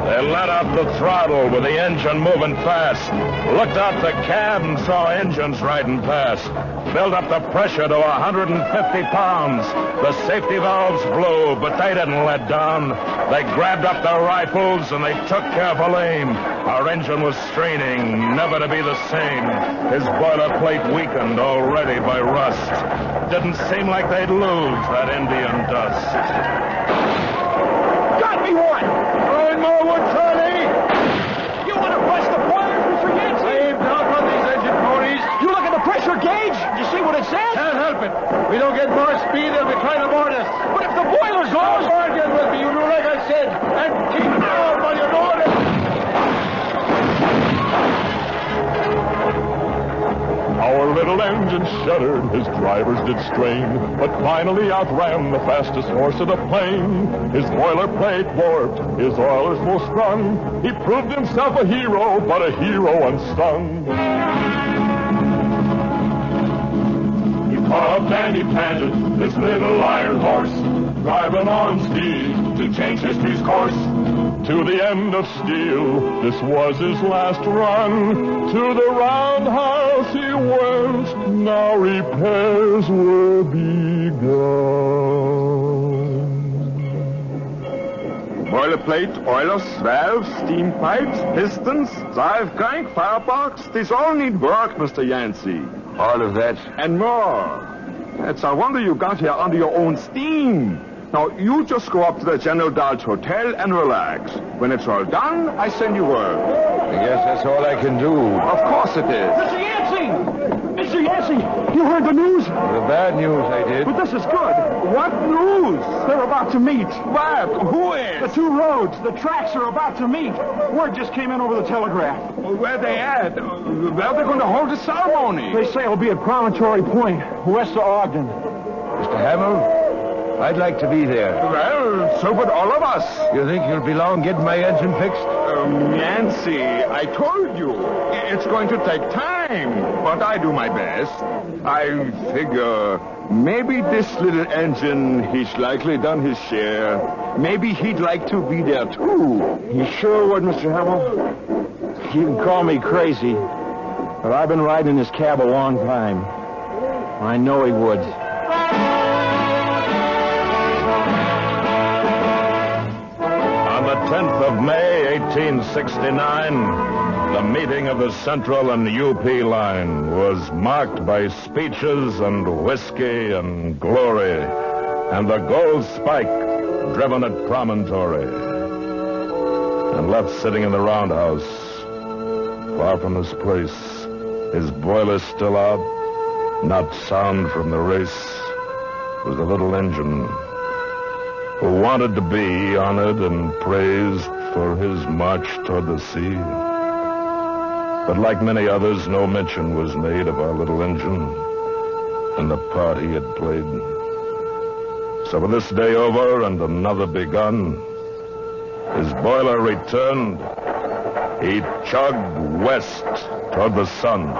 They let out the throttle with the engine moving fast. Looked out the cab and saw engines riding past. Built up the pressure to 150 pounds. The safety valves blew, but they didn't let down. They grabbed up their rifles and they took careful aim. Our engine was straining, never to be the same. His boilerplate weakened already by rust. Didn't seem like they'd lose that Indian dust. Got me one! Throwing more wood, Charlie! You want to bust the boilers, Mr. Yancey? Aim down on these engine ponies. You look at the pressure gauge? You see what it says? Can't help it. We don't get more speed, they'll be trying to board us. But if the boilers goes... Bargain with me, you do like I said, and keep down while you're doing it. Our little engine shuddered, his drivers did strain, but finally outran the fastest horse of the plain. His boilerplate warped, his oilers most run. He proved himself a hero, but a hero unstung. He puffed and he panted, his little iron horse, driving on speed to change history's course. To the end of steel, this was his last run. To the roundhouse he went, now repairs were begun. Boilerplate, oilers, valves, steam pipes, pistons, drive crank, firebox, these all need work, Mr. Yancey. All of that? And more. It's a wonder you got here under your own steam. Now, you just go up to the General Dodge Hotel and relax. When it's all done, I send you word. I guess that's all I can do. Of course it is. Mr. Yancey! Mr. Yancey, you heard the news? The bad news, I did. But this is good. What news? They're about to meet. What? Who is? The two roads, the tracks are about to meet. Word just came in over the telegraph. Where they at? Where they're going to hold the ceremony? They say it'll be at Promontory Point, west of Ogden. Mr. Hamill? I'd like to be there. Well, so would all of us. You think you'll be long getting my engine fixed? Nancy, I told you. It's going to take time, but I do my best. I figure maybe this little engine, he's likely done his share. Maybe he'd like to be there, too. You sure would, Mr. Hamill? You can call me crazy, but I've been riding in this cab a long time. I know he would. 10th of May, 1869, the meeting of the Central and UP line was marked by speeches and whiskey and glory, and the gold spike driven at Promontory, and left sitting in the roundhouse, far from this place, his boiler still out, not sound from the race, was the little engine who wanted to be honored and praised for his march toward the sea. But like many others, no mention was made of our little engine and the part he had played. So with this day over and another begun, his boiler returned. He chugged west toward the sun.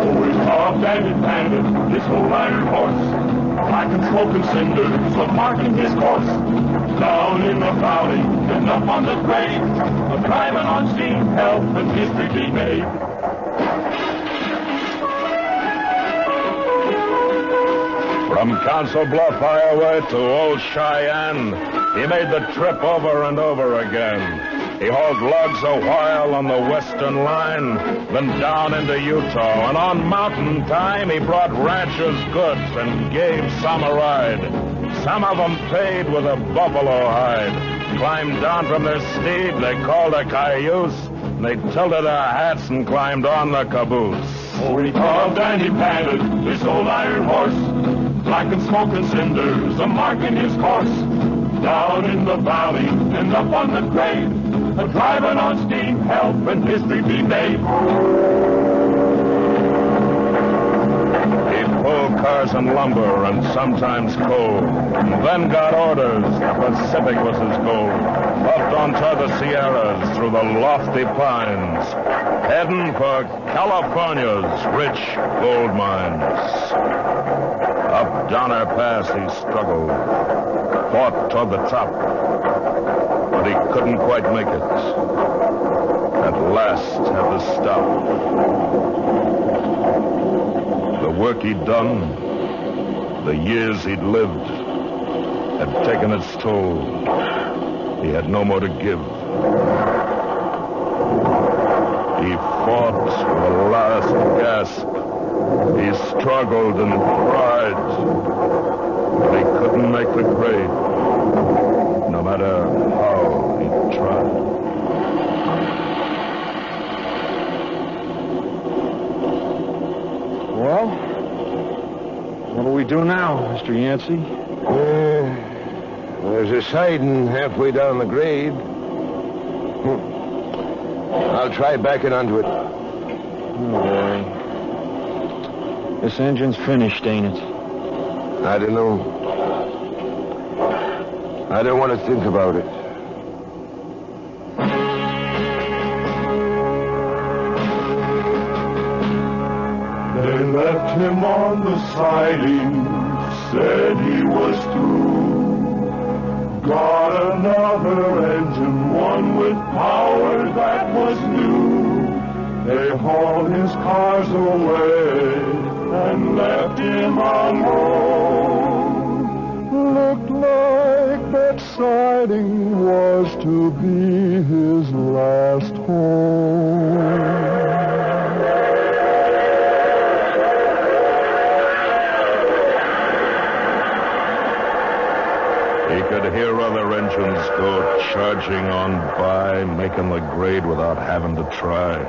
Always carved and banded, this old iron horse, black and smoking cinders were marking his course. Down in the valley and up on the grade, a driving on steam, health and history be made. From Council Bluff, Iowa to Old Cheyenne, he made the trip over and over again. He hauled logs a while on the western line, then down into Utah. And on mountain time, he brought ranchers' goods and gave some a ride. Some of them paid with a buffalo hide. Climbed down from their steed, they called a cayuse. And they tilted their hats and climbed on the caboose. Oh, he carved and he padded this old iron horse, black and smoking cinders a marking his course. Down in the valley and up on the grade, a driving on steam, help and history be made. He pulled cars and lumber and sometimes coal, and then got orders. The Pacific was his goal. Puffed on toward the Sierras through the lofty pines, heading for California's rich gold mines. Up Donner Pass he struggled, fought toward the top, but he couldn't quite make it. At last had to stop. The work he'd done, the years he'd lived, had taken its toll. He had no more to give. He fought with a last gasp. He struggled and cried, but he couldn't make the grade, no matter how he tried. Well, what do we do now, Mr. Yancey? There's a siding halfway down the grade. I'll try backing onto it. Oh, boy. This engine's finished, ain't it? I don't know. I don't want to think about it. They left him on the siding, said he was through. Got another engine, one with power that was new. They hauled his cars away and left him alone. Looked like that siding was to be his last home. He could hear other engines go charging on by, making the grade without having to try.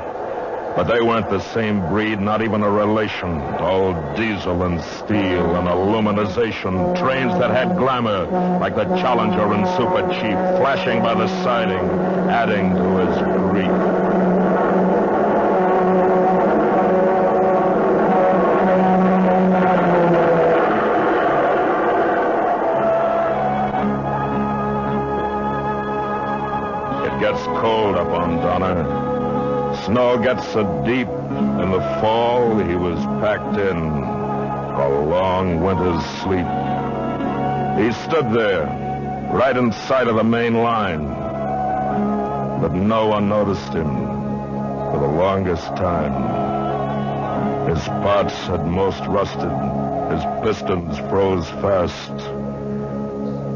But they weren't the same breed, not even a relation. All diesel and steel and aluminization. Trains that had glamour, like the Challenger and Super Chief, flashing by the siding, adding to his grief. It gets cold up on Donner. Snow gets so deep in the fall, he was packed in for a long winter's sleep. He stood there, right in sight of the main line, but no one noticed him for the longest time. His parts had most rusted. His pistons froze fast.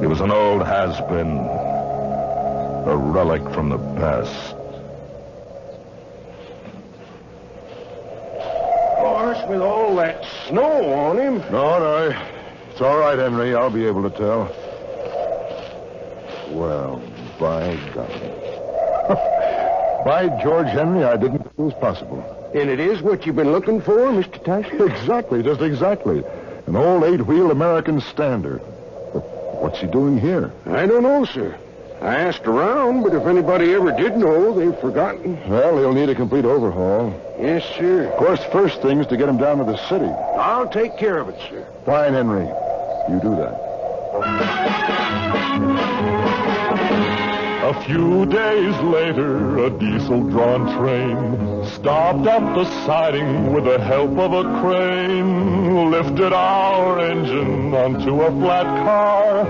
He was an old has-been, a relic from the past. Of course, with all that snow on him. No. It's all right, Henry. I'll be able to tell. Well, by God. By George, Henry, I didn't think it was possible. And it is what you've been looking for, Mr. Tyson? Exactly, just exactly. An old 8-wheel American Standard. But what's he doing here? I don't know, sir. I asked around, but if anybody ever did know, they've forgotten. Well, he'll need a complete overhaul. Yes, sir. Of course, first thing is to get him down to the city. I'll take care of it, sir. Fine, Henry. You do that. A few days later, a diesel-drawn train stopped at the siding with the help of a crane, lifted our engine onto a flat car,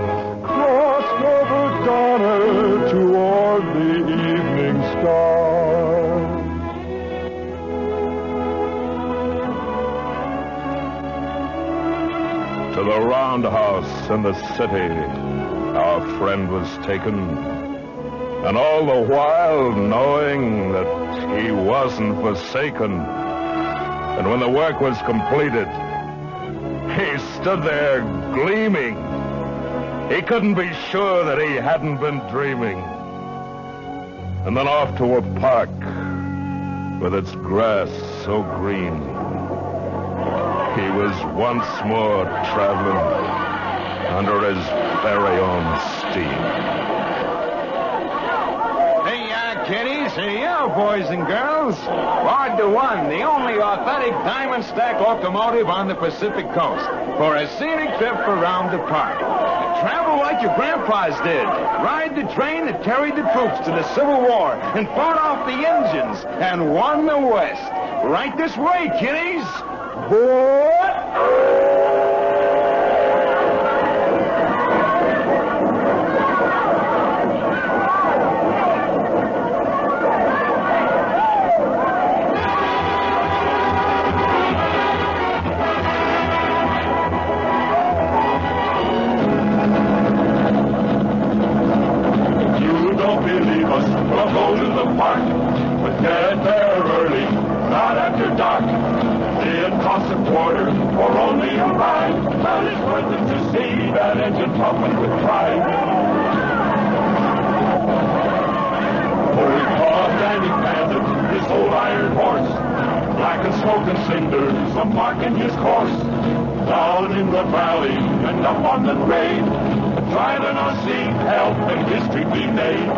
crossed over Donner toward the evening star. To the roundhouse in the city, our friend was taken. And all the while knowing that he wasn't forsaken. And when the work was completed, he stood there gleaming. He couldn't be sure that he hadn't been dreaming. And then off to a park with its grass so green. He was once more traveling under his very own steam. Kiddies, here you are, boys and girls. Ride the One, the only authentic diamond stack locomotive on the Pacific Coast for a scenic trip around the park. Travel like your grandpas did. Ride the train that carried the troops to the Civil War and fought off the engines and won the West. Right this way, kiddies. Boy! Marking his course down in the valley and up on the grade, driving our seed, help and history be made.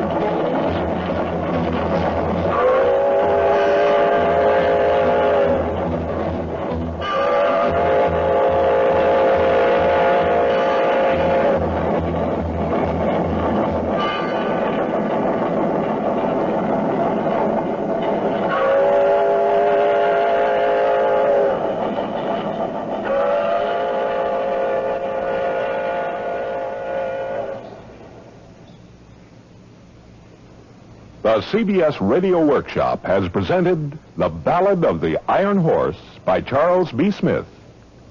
The CBS Radio Workshop has presented The Ballad of the Iron Horse by Charles B. Smith,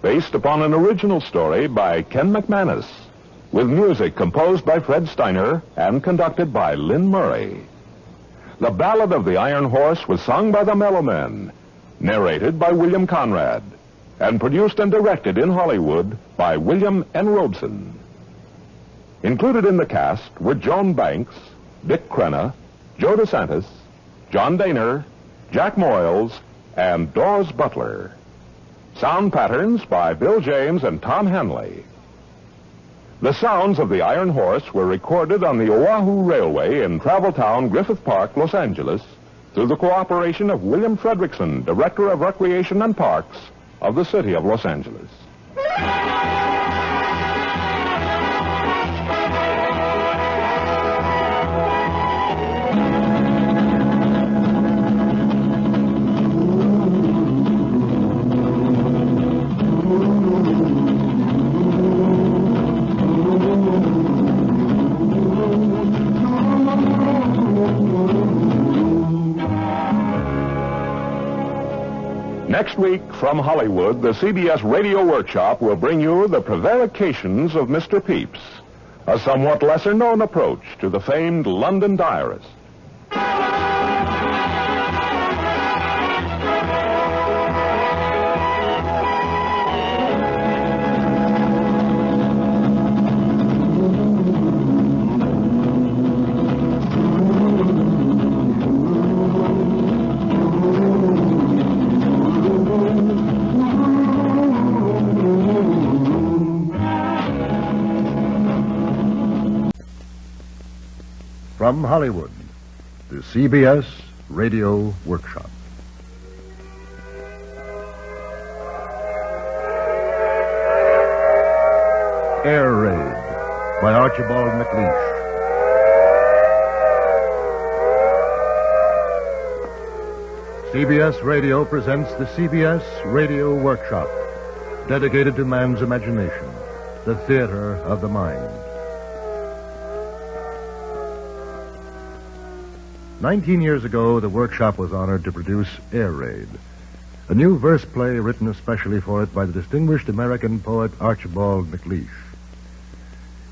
based upon an original story by Ken McManus, with music composed by Fred Steiner and conducted by Lynn Murray. The Ballad of the Iron Horse was sung by the Mellow Men, narrated by William Conrad, and produced and directed in Hollywood by William N. Robeson. Included in the cast were Joan Banks, Dick Crenna, Joe DeSantis, John Daner, Jack Moyles, and Dawes Butler. Sound patterns by Bill James and Tom Hanley. The sounds of the Iron Horse were recorded on the Oahu Railway in travel town Griffith Park, Los Angeles, through the cooperation of William Fredrickson, Director of Recreation and Parks of the City of Los Angeles. Next week, from Hollywood, the CBS Radio Workshop will bring you the Prevarications of Mr. Peeps, a somewhat lesser-known approach to the famed London diarist. From Hollywood, the CBS Radio Workshop. Air Raid by Archibald MacLeish. CBS Radio presents the CBS Radio Workshop, dedicated to man's imagination, the theater of the mind. 19 years ago, the workshop was honored to produce Air Raid, a new verse play written especially for it by the distinguished American poet Archibald MacLeish.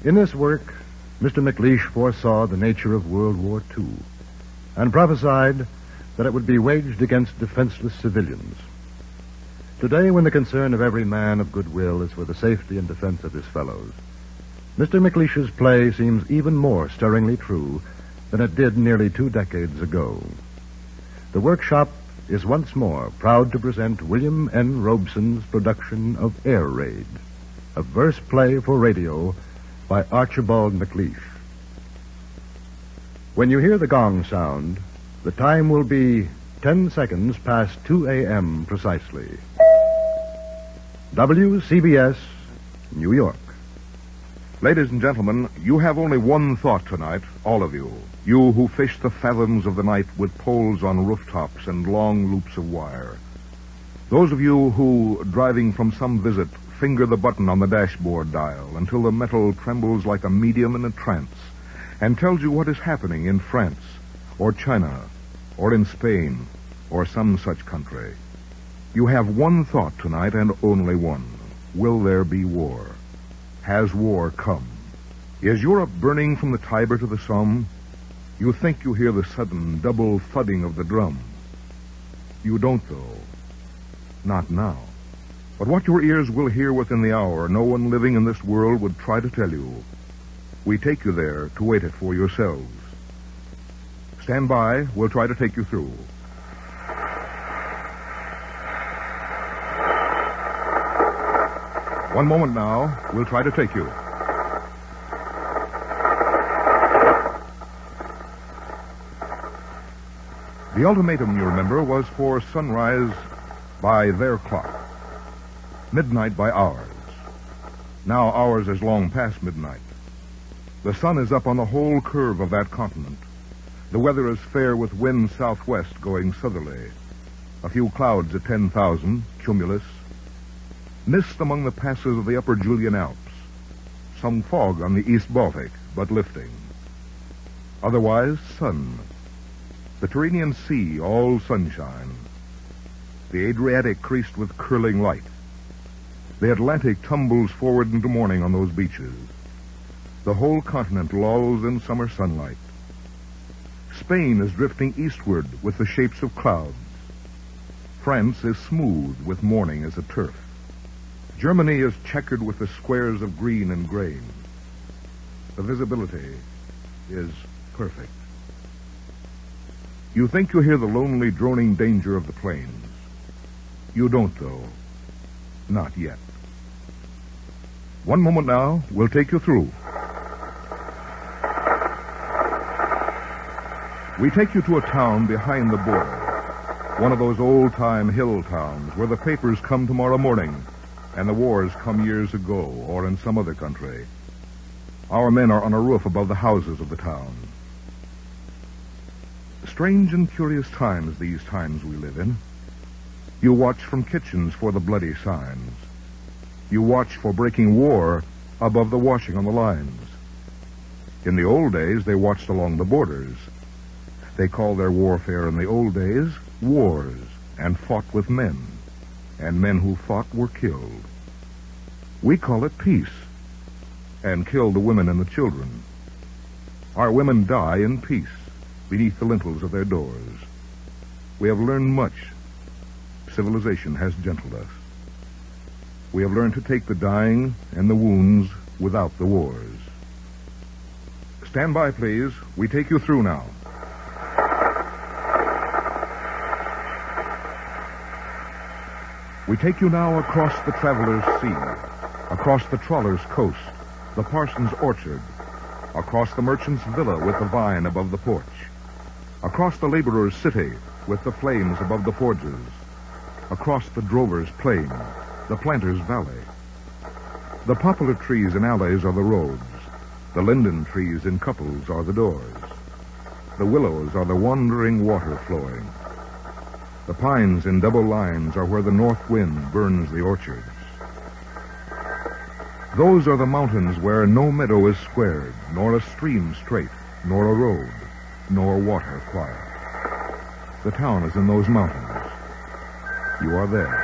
In this work, Mr. MacLeish foresaw the nature of World War II and prophesied that it would be waged against defenseless civilians. Today, when the concern of every man of goodwill is for the safety and defense of his fellows, Mr. MacLeish's play seems even more stirringly true than it did nearly 2 decades ago. The workshop is once more proud to present William N. Robeson's production of Air Raid, a verse play for radio by Archibald MacLeish. When you hear the gong sound, the time will be 10 seconds past 2 a.m. precisely. WCBS, New York. Ladies and gentlemen, you have only one thought tonight, all of you. You who fish the fathoms of the night with poles on rooftops and long loops of wire. Those of you who, driving from some visit, finger the button on the dashboard dial until the metal trembles like a medium in a trance and tells you what is happening in France or China or in Spain or some such country. You have one thought tonight and only one. Will there be war? Has war come? Is Europe burning from the Tiber to the Somme? You think you hear the sudden double thudding of the drum. You don't, though. Not now. But what your ears will hear within the hour, no one living in this world would try to tell you. We take you there to wait it for yourselves. Stand by. We'll try to take you through. One moment now. We'll try to take you. The ultimatum, you remember, was for sunrise by their clock, midnight by ours. Now ours is long past midnight. The sun is up on the whole curve of that continent. The weather is fair with wind southwest going southerly. A few clouds at 10,000, cumulus. Mist among the passes of the upper Julian Alps. Some fog on the East Baltic, but lifting. Otherwise, sun. The Tyrrhenian Sea, all sunshine. The Adriatic creased with curling light. The Atlantic tumbles forward into morning on those beaches. The whole continent lolls in summer sunlight. Spain is drifting eastward with the shapes of clouds. France is smooth with morning as a turf. Germany is checkered with the squares of green and grain. The visibility is perfect. You think you hear the lonely, droning danger of the plains. You don't, though. Not yet. One moment now, we'll take you through. We take you to a town behind the border. One of those old-time hill towns where the papers come tomorrow morning and the wars come years ago or in some other country. Our men are on a roof above the houses of the town. Strange and curious times, these times we live in. You watch from kitchens for the bloody signs. You watch for breaking war above the washing on the lines. In the old days, they watched along the borders. They called their warfare in the old days wars and fought with men. And men who fought were killed. We call it peace. and kill the women and the children. Our women die in peace beneath the lintels of their doors. We have learned much. Civilization has gentled us. We have learned to take the dying and the wounds without the wars. Stand by, please. We take you through now. We take you now across the traveler's sea, across the trawler's coast, the parson's orchard, across the merchant's villa with the vine above the porch, across the laborer's city with the flames above the forges, across the drover's plain, the planter's valley. The poplar trees in alleys are the roads. The linden trees in couples are the doors. The willows are the wandering water flowing. The pines in double lines are where the north wind burns the orchards. Those are the mountains where no meadow is squared, nor a stream straight, nor a road, nor water quiet. The town is in those mountains. You are there.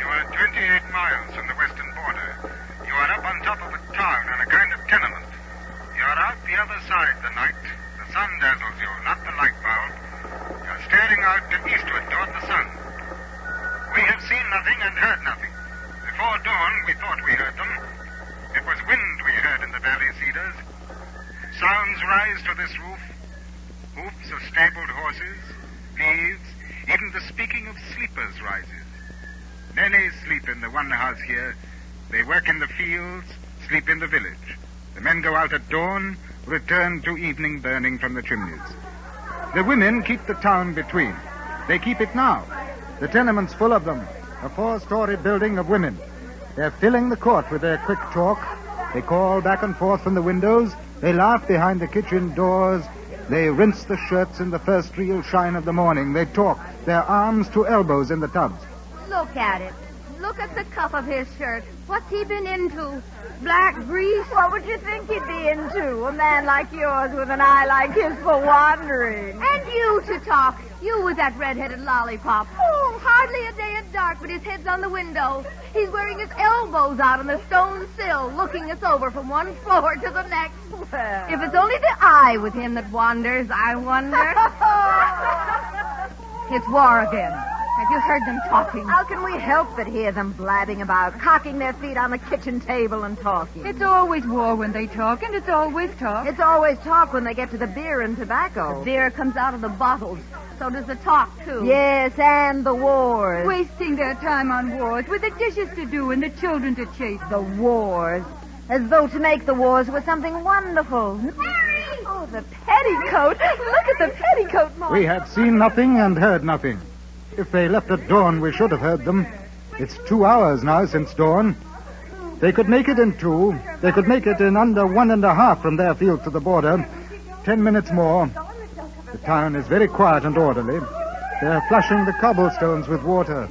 You are 28 miles from the western border. You are up on top of a town and a kind of tenement. You are out the other side the night. The sun dazzles you, not the light bulb. You are staring out to eastward toward the sun. We have seen nothing and heard nothing. Before dawn, we thought we heard them. It was wind we heard in the valley cedars. Sounds rise to this roof. Hoofs of stabled horses, leaves, even the speaking of sleepers rises. Many sleep in the one house here. They work in the fields, sleep in the village. The men go out at dawn, return to evening burning from the chimneys. The women keep the town between. They keep it now. The tenement's full of them. A 4-story building of women. They're filling the court with their quick talk. They call back and forth from the windows. They laugh behind the kitchen doors. They rinse the shirts in the first real shine of the morning. They talk, their arms to elbows in the tubs. Look at it. Look at the cuff of his shirt. What's he been into? Black grease? What would you think he'd be into? A man like yours with an eye like his for wandering. And you to talk. You with that red-headed lollipop. Oh, hardly a day at dark, but his head's on the window. He's wearing his elbows out on the stone sill, looking us over from one floor to the next. Well. If it's only the eye with him that wanders, I wonder. It's war again. Have you heard them talking? How can we help but hear them blabbing about, cocking their feet on the kitchen table and talking? It's always war when they talk, and it's always talk. It's always talk when they get to the beer and tobacco. The beer comes out of the bottles. So does the talk, too. Yes, and the wars. Wasting their time on wars with the dishes to do and the children to chase. The wars. As though to make the wars was something wonderful. Mary! Oh, the petticoat. Look at the petticoat, Mom. We have seen nothing and heard nothing. If they left at dawn, we should have heard them. It's 2 hours now since dawn. They could make it in 2. They could make it in under 1.5 from their field to the border. 10 minutes more. The town is very quiet and orderly. They're flushing the cobblestones with water.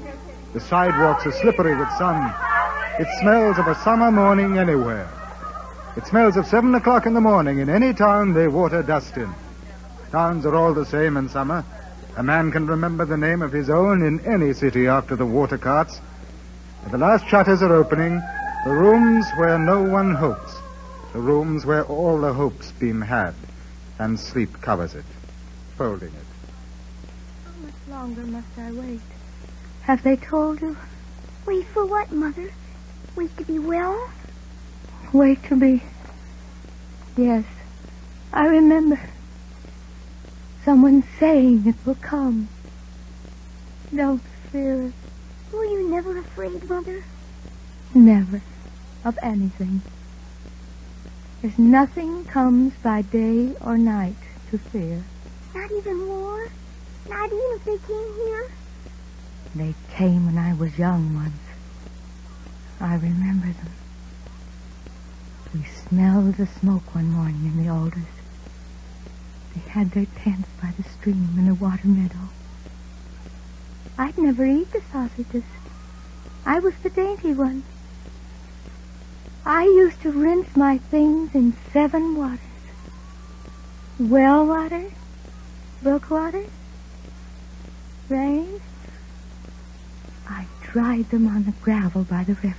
The sidewalks are slippery with sun. It smells of a summer morning anywhere. It smells of 7 o'clock in the morning in any town they water dust in. Towns are all the same in summer. A man can remember the name of his own in any city after the water carts. And the last shutters are opening. The rooms where no one hopes. The rooms where all the hope's been had. And sleep covers it, folding it. How much longer must I wait? Have they told you? Wait for what, Mother? Wait to be well? Wait to be... Yes, I remember. Someone saying it will come. Don't fear it. Were you never afraid, Mother? Never. Of anything. There's nothing comes by day or night to fear. Not even war? Not even if they came here? They came when I was young once. I remember them. We smelled the smoke one morning in the alders. They had their tents by the stream in a water meadow. I'd never eat the sausages. I was the dainty one. I used to rinse my things in 7 waters. Well water, brook water, rain. I dried them on the gravel by the river.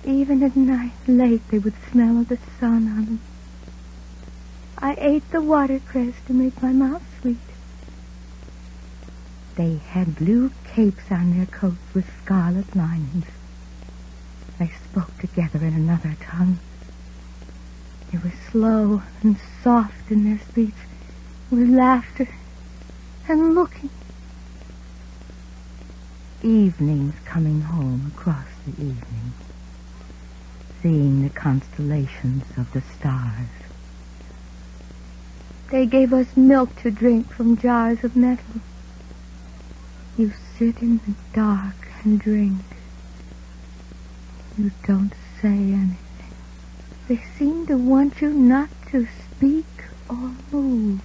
Even at night, late, they would smell of the sun on them. I ate the watercress to make my mouth sweet. They had blue capes on their coats with scarlet linings. They spoke together in another tongue. They were slow and soft in their speech, with laughter and looking. Evenings coming home across the evening, seeing the constellations of the stars. They gave us milk to drink from jars of metal. You sit in the dark and drink. You don't say anything. They seem to want you not to speak or move.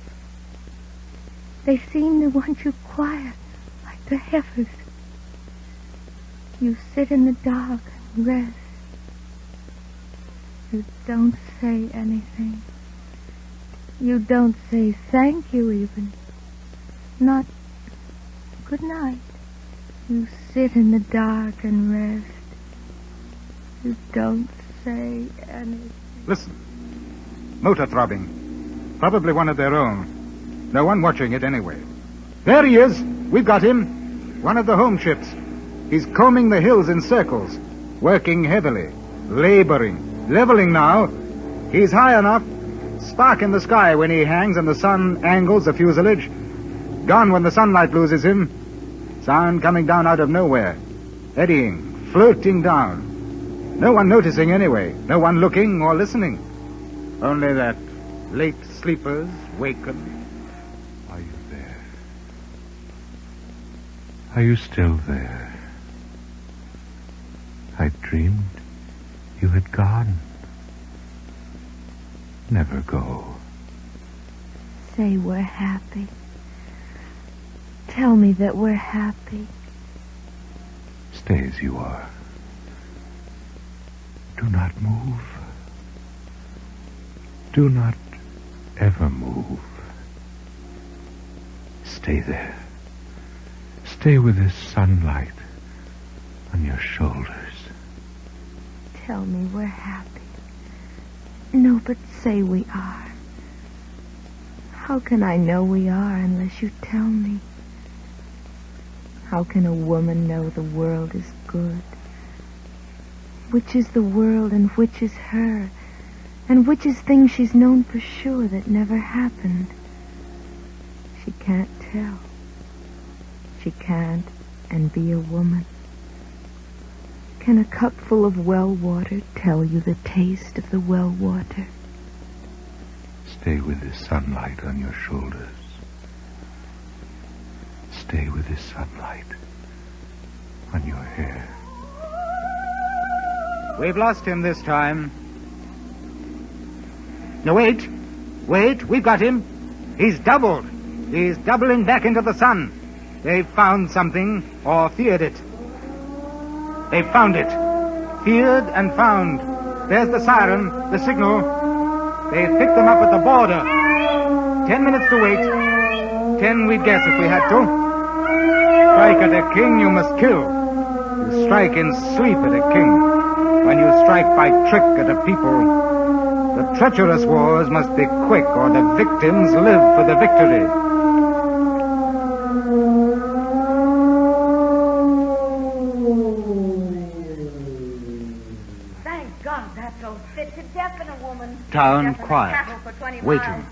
They seem to want you quiet, like the heifers. You sit in the dark and rest. You don't say anything. You don't say thank you even. Not good night. You sit in the dark and rest. You don't say anything. Listen. Motor throbbing. Probably one of their own. No one watching it anyway. There he is. We've got him. One of the home ships. He's combing the hills in circles, working heavily, laboring, leveling now. He's high enough. Spark in the sky when he hangs and the sun angles the fuselage. Gone when the sunlight loses him. Sound coming down out of nowhere. Eddying, floating down. No one noticing anyway. No one looking or listening. Only that late sleepers waken. Are you there? Are you still there? I dreamed you had gone. Never go. Say we're happy. Tell me that we're happy. Stay as you are. Do not move. Do not ever move. Stay there. Stay with this sunlight on your shoulders. Tell me we're happy. No, but say we are. How can I know we are unless you tell me? How can a woman know the world is good? Which is the world and which is her? And which is things she's known for sure that never happened? She can't tell. She can't and be a woman. Can a cup full of well water tell you the taste of the well water? Stay with the sunlight on your shoulders. Stay with the sunlight on your hair. We've lost him this time. No, wait. Wait, we've got him. He's doubled. He's doubling back into the sun. They've found something, or feared it. They found it. Feared and found. There's the siren, the signal. They've picked them up at the border. 10 minutes to wait. 10 we'd guess if we had to. Strike at a king, you must kill. You strike in sleep at a king. When you strike by trick at a people, the treacherous wars must be quick, or the victims live for the victory. Town quiet, waiting.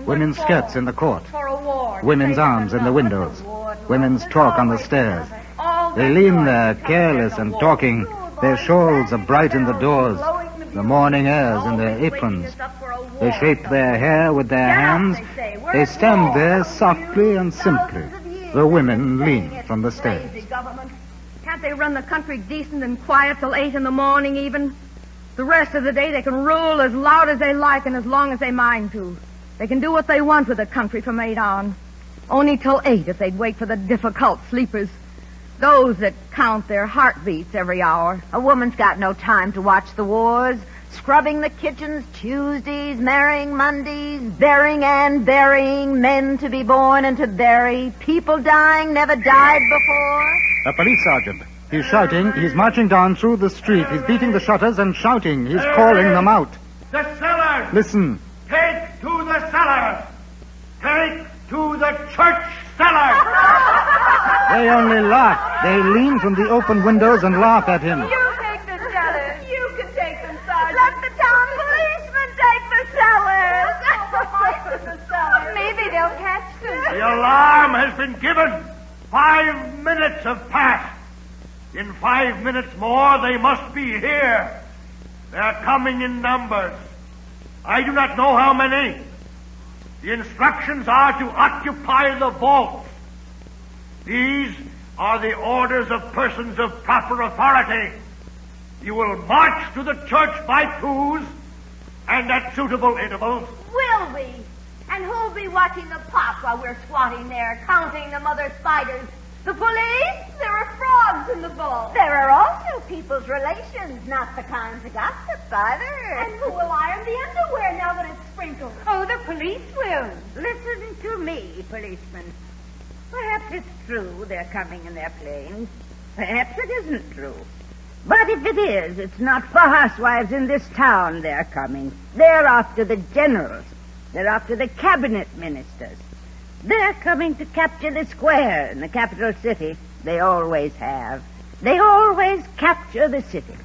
Women's skirts in the court. Women's arms in the windows. Women's talk on the stairs. They lean there, careless and talking. Their shawls are bright in the doors. The morning airs in their aprons. They shape their hair with their hands. They stand there softly and simply. The women lean from the stairs. Can't they run the country decent and quiet till 8 in the morning even? The rest of the day they can rule as loud as they like and as long as they mind to. They can do what they want with the country from 8 on. Only till 8 if they'd wait for the difficult sleepers. Those that count their heartbeats every hour. A woman's got no time to watch the wars. Scrubbing the kitchens Tuesdays, marrying Mondays, bearing and burying, men to be born and to bury, people dying never died before. A police sergeant. He's shouting. He's marching down through the street. He's beating the shutters and shouting. He's calling them out. The cellars! Listen. Take to the cellars! Take to the church cellars! They only laugh. They lean from the open windows and laugh at him. You take the cellars. You can take them, Sergeant. Let the town policeman take the cellars. Maybe they'll catch them. The alarm has been given. 5 minutes have passed. In 5 minutes more, they must be here. They are coming in numbers. I do not know how many. The instructions are to occupy the vaults. These are the orders of persons of proper authority. You will march to the church by twos and at suitable intervals. Will we? And who'll be watching the pot while we're squatting there, counting the mother spiders? The police? There are frogs in the vault. There are also people's relations, not the kinds of gossip either. And who will iron the underwear now that it's sprinkled? Oh, the police will. Listen to me, policeman. Perhaps it's true they're coming in their planes. Perhaps it isn't true. But if it is, it's not for housewives in this town they're coming. They're after the generals. They're after the cabinet ministers. They're coming to capture the square in the capital city. They always have. They always capture the city.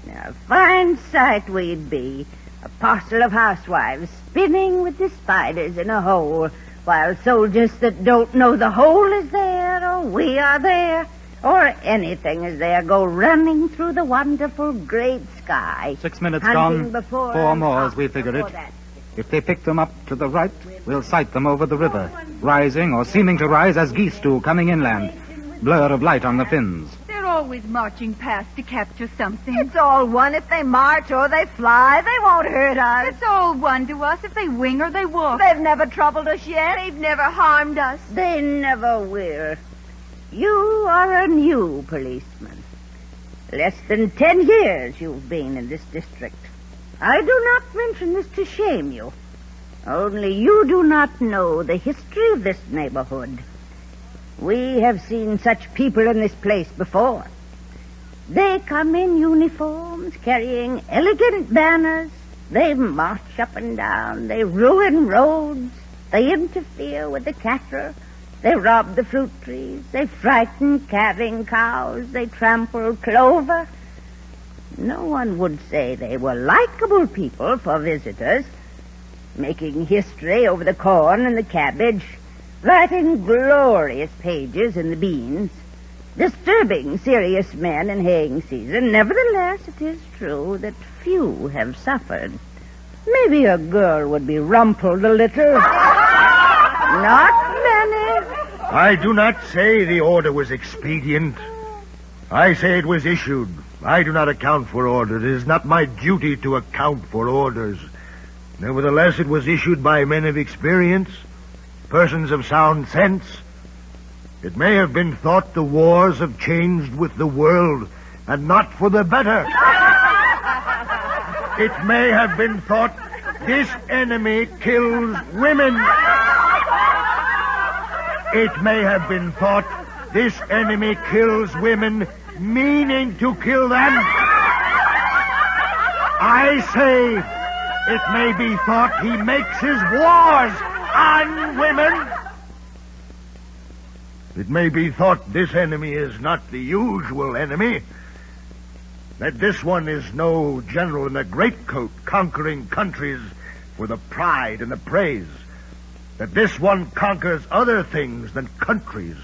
Now, a fine sight we'd be, a parcel of housewives spinning with the spiders in a hole, while soldiers that don't know the hole is there, or we are there, or anything is there, go running through the wonderful great sky. 6 minutes hunting gone. before 4 more and as we figured it. before that. If they pick them up to the right, we'll sight them over the river, rising or seeming to rise as geese do coming inland. Blur of light on the fins. They're always marching past to capture something. It's all one if they march or they fly. They won't hurt us. It's all one to us if they wing or they walk. They've never troubled us yet. They've never harmed us. They never will. You are a new policeman. Less than 10 years you've been in this district. I do not mention this to shame you. Only you do not know the history of this neighborhood. We have seen such people in this place before. They come in uniforms, carrying elegant banners. They march up and down. They ruin roads. They interfere with the cattle. They rob the fruit trees. They frighten calving cows. They trample clover. No one would say they were likable people for visitors, making history over the corn and the cabbage, writing glorious pages in the beans, disturbing serious men in haying season. Nevertheless, it is true that few have suffered. Maybe a girl would be rumpled a little. Not many. I do not say the order was expedient. I say it was issued. I do not account for orders. It is not my duty to account for orders. Nevertheless, it was issued by men of experience, persons of sound sense. It may have been thought the wars have changed with the world, and not for the better. It may have been thought this enemy kills women. It may have been thought this enemy kills women, meaning to kill them. I say it may be thought he makes his wars on women. It may be thought this enemy is not the usual enemy, that this one is no general in a greatcoat conquering countries for the pride and the praise, that this one conquers other things than countries.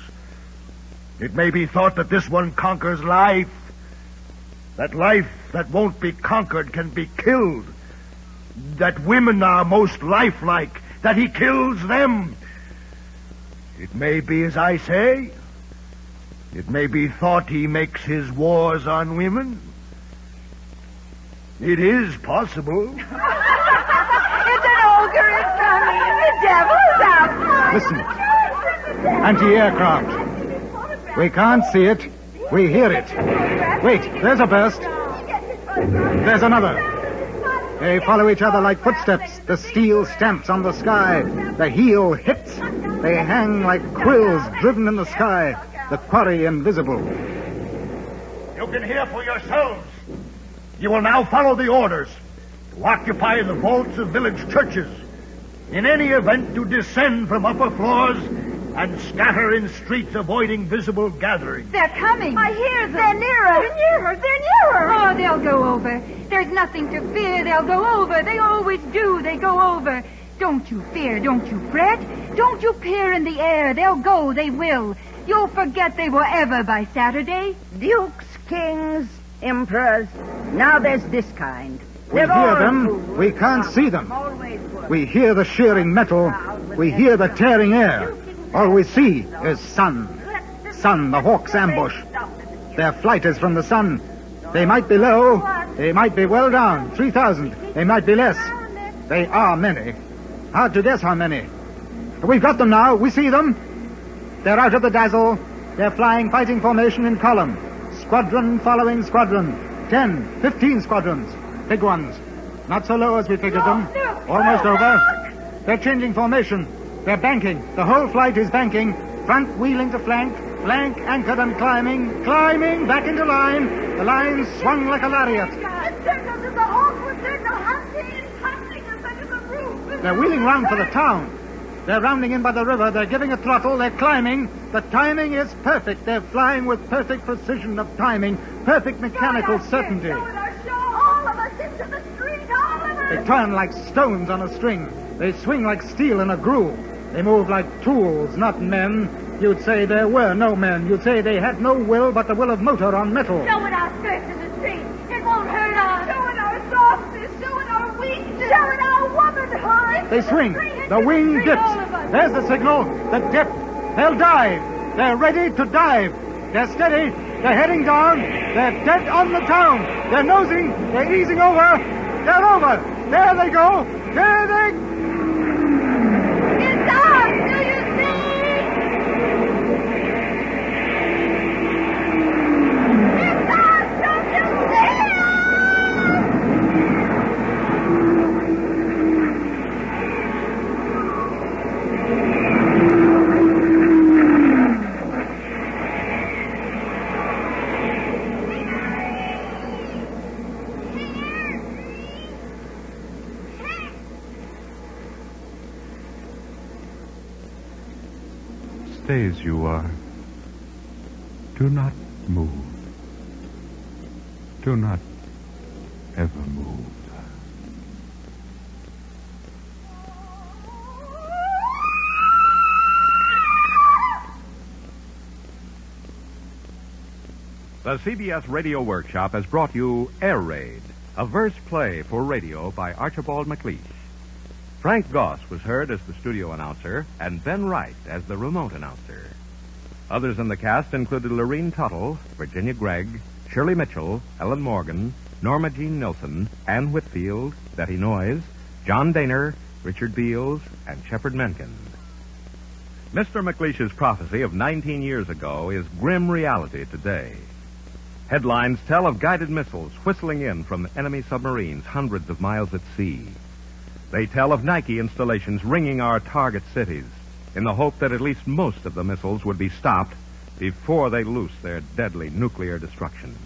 It may be thought that this one conquers life, that life that won't be conquered can be killed, that women are most lifelike, that he kills them. It may be as I say. It may be thought he makes his wars on women. It is possible. It's an ogre is coming. The devil's out. Listen. Anti-aircraft. We can't see it. We hear it. Wait, there's a burst. There's another. They follow each other like footsteps. The steel stamps on the sky. The heel hits. They hang like quills driven in the sky. The quarry invisible. can hear for yourselves. You will now follow the orders to occupy the vaults of village churches. In any event, to descend from upper floors and scatter in streets avoiding visible gatherings. They're coming. I hear them. They're nearer. They're nearer. They're nearer. Oh, they'll go over. There's nothing to fear. They'll go over. They always do. They go over. Don't you fear. Don't you fret. Don't you peer in the air. They'll go. They will. You'll forget they were ever by Saturday. Dukes, kings, emperors. Now there's this kind. We hear them. We can't see them. We hear the shearing metal. We hear the tearing air. All we see is sun. Sun, the hawk's ambush. Their flight is from the sun. They might be low. They might be well down. 3,000. They might be less. They are many. Hard to guess how many. We've got them now. We see them. They're out of the dazzle. They're flying fighting formation in column. Squadron following squadron. 10, 15 squadrons. Big ones. Not so low as we figured them. Almost over. They're changing formation. They're banking. The whole flight is banking. Front wheeling to flank. Flank anchored and climbing. Climbing back into line. The line swung like a lariat. They're wheeling round for the town. They're rounding in by the river. They're giving a throttle. They're climbing. The timing is perfect. They're flying with perfect precision of timing. Perfect mechanical certainty. They turn like stones on a string. They swing like steel in a groove. They move like tools, not men. You'd say there were no men. You'd say they had no will but the will of motor on metal. Showing our skirts in the street. It won't hurt us. Showing our softness. Showing our weakness. Showing our womanhood. They swing. The wing dips. There's the signal. The dip. They'll dive. They're ready to dive. They're steady. They're heading down. They're dead on the town. They're nosing. They're easing over. They're over. There they go. There they... It's us. Do you see? It's us. Don't you see us? Stay as you are. Do not move. Do not ever move. The CBS Radio Workshop has brought you Air Raid, a verse play for radio by Archibald MacLeish. Frank Goss was heard as the studio announcer and Ben Wright as the remote announcer. Others in the cast included Lorene Tuttle, Virginia Gregg, Shirley Mitchell, Ellen Morgan, Norma Jean Nilsson, Ann Whitfield, Betty Noyes, John Daner, Richard Beals, and Shepard Mencken. Mr. MacLeish's prophecy of 19 years ago is grim reality today. Headlines tell of guided missiles whistling in from enemy submarines hundreds of miles at sea. They tell of Nike installations ringing our target cities in the hope that at least most of the missiles would be stopped before they loose their deadly nuclear destruction.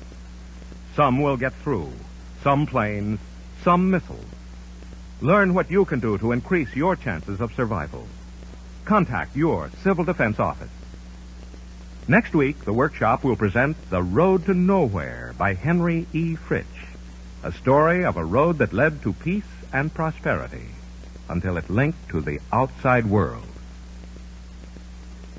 Some will get through, some planes, some missiles. Learn what you can do to increase your chances of survival. Contact your Civil Defense Office. Next week, the workshop will present The Road to Nowhere by Henry E. Fritsch, a story of a road that led to peace and prosperity until it linked to the outside world.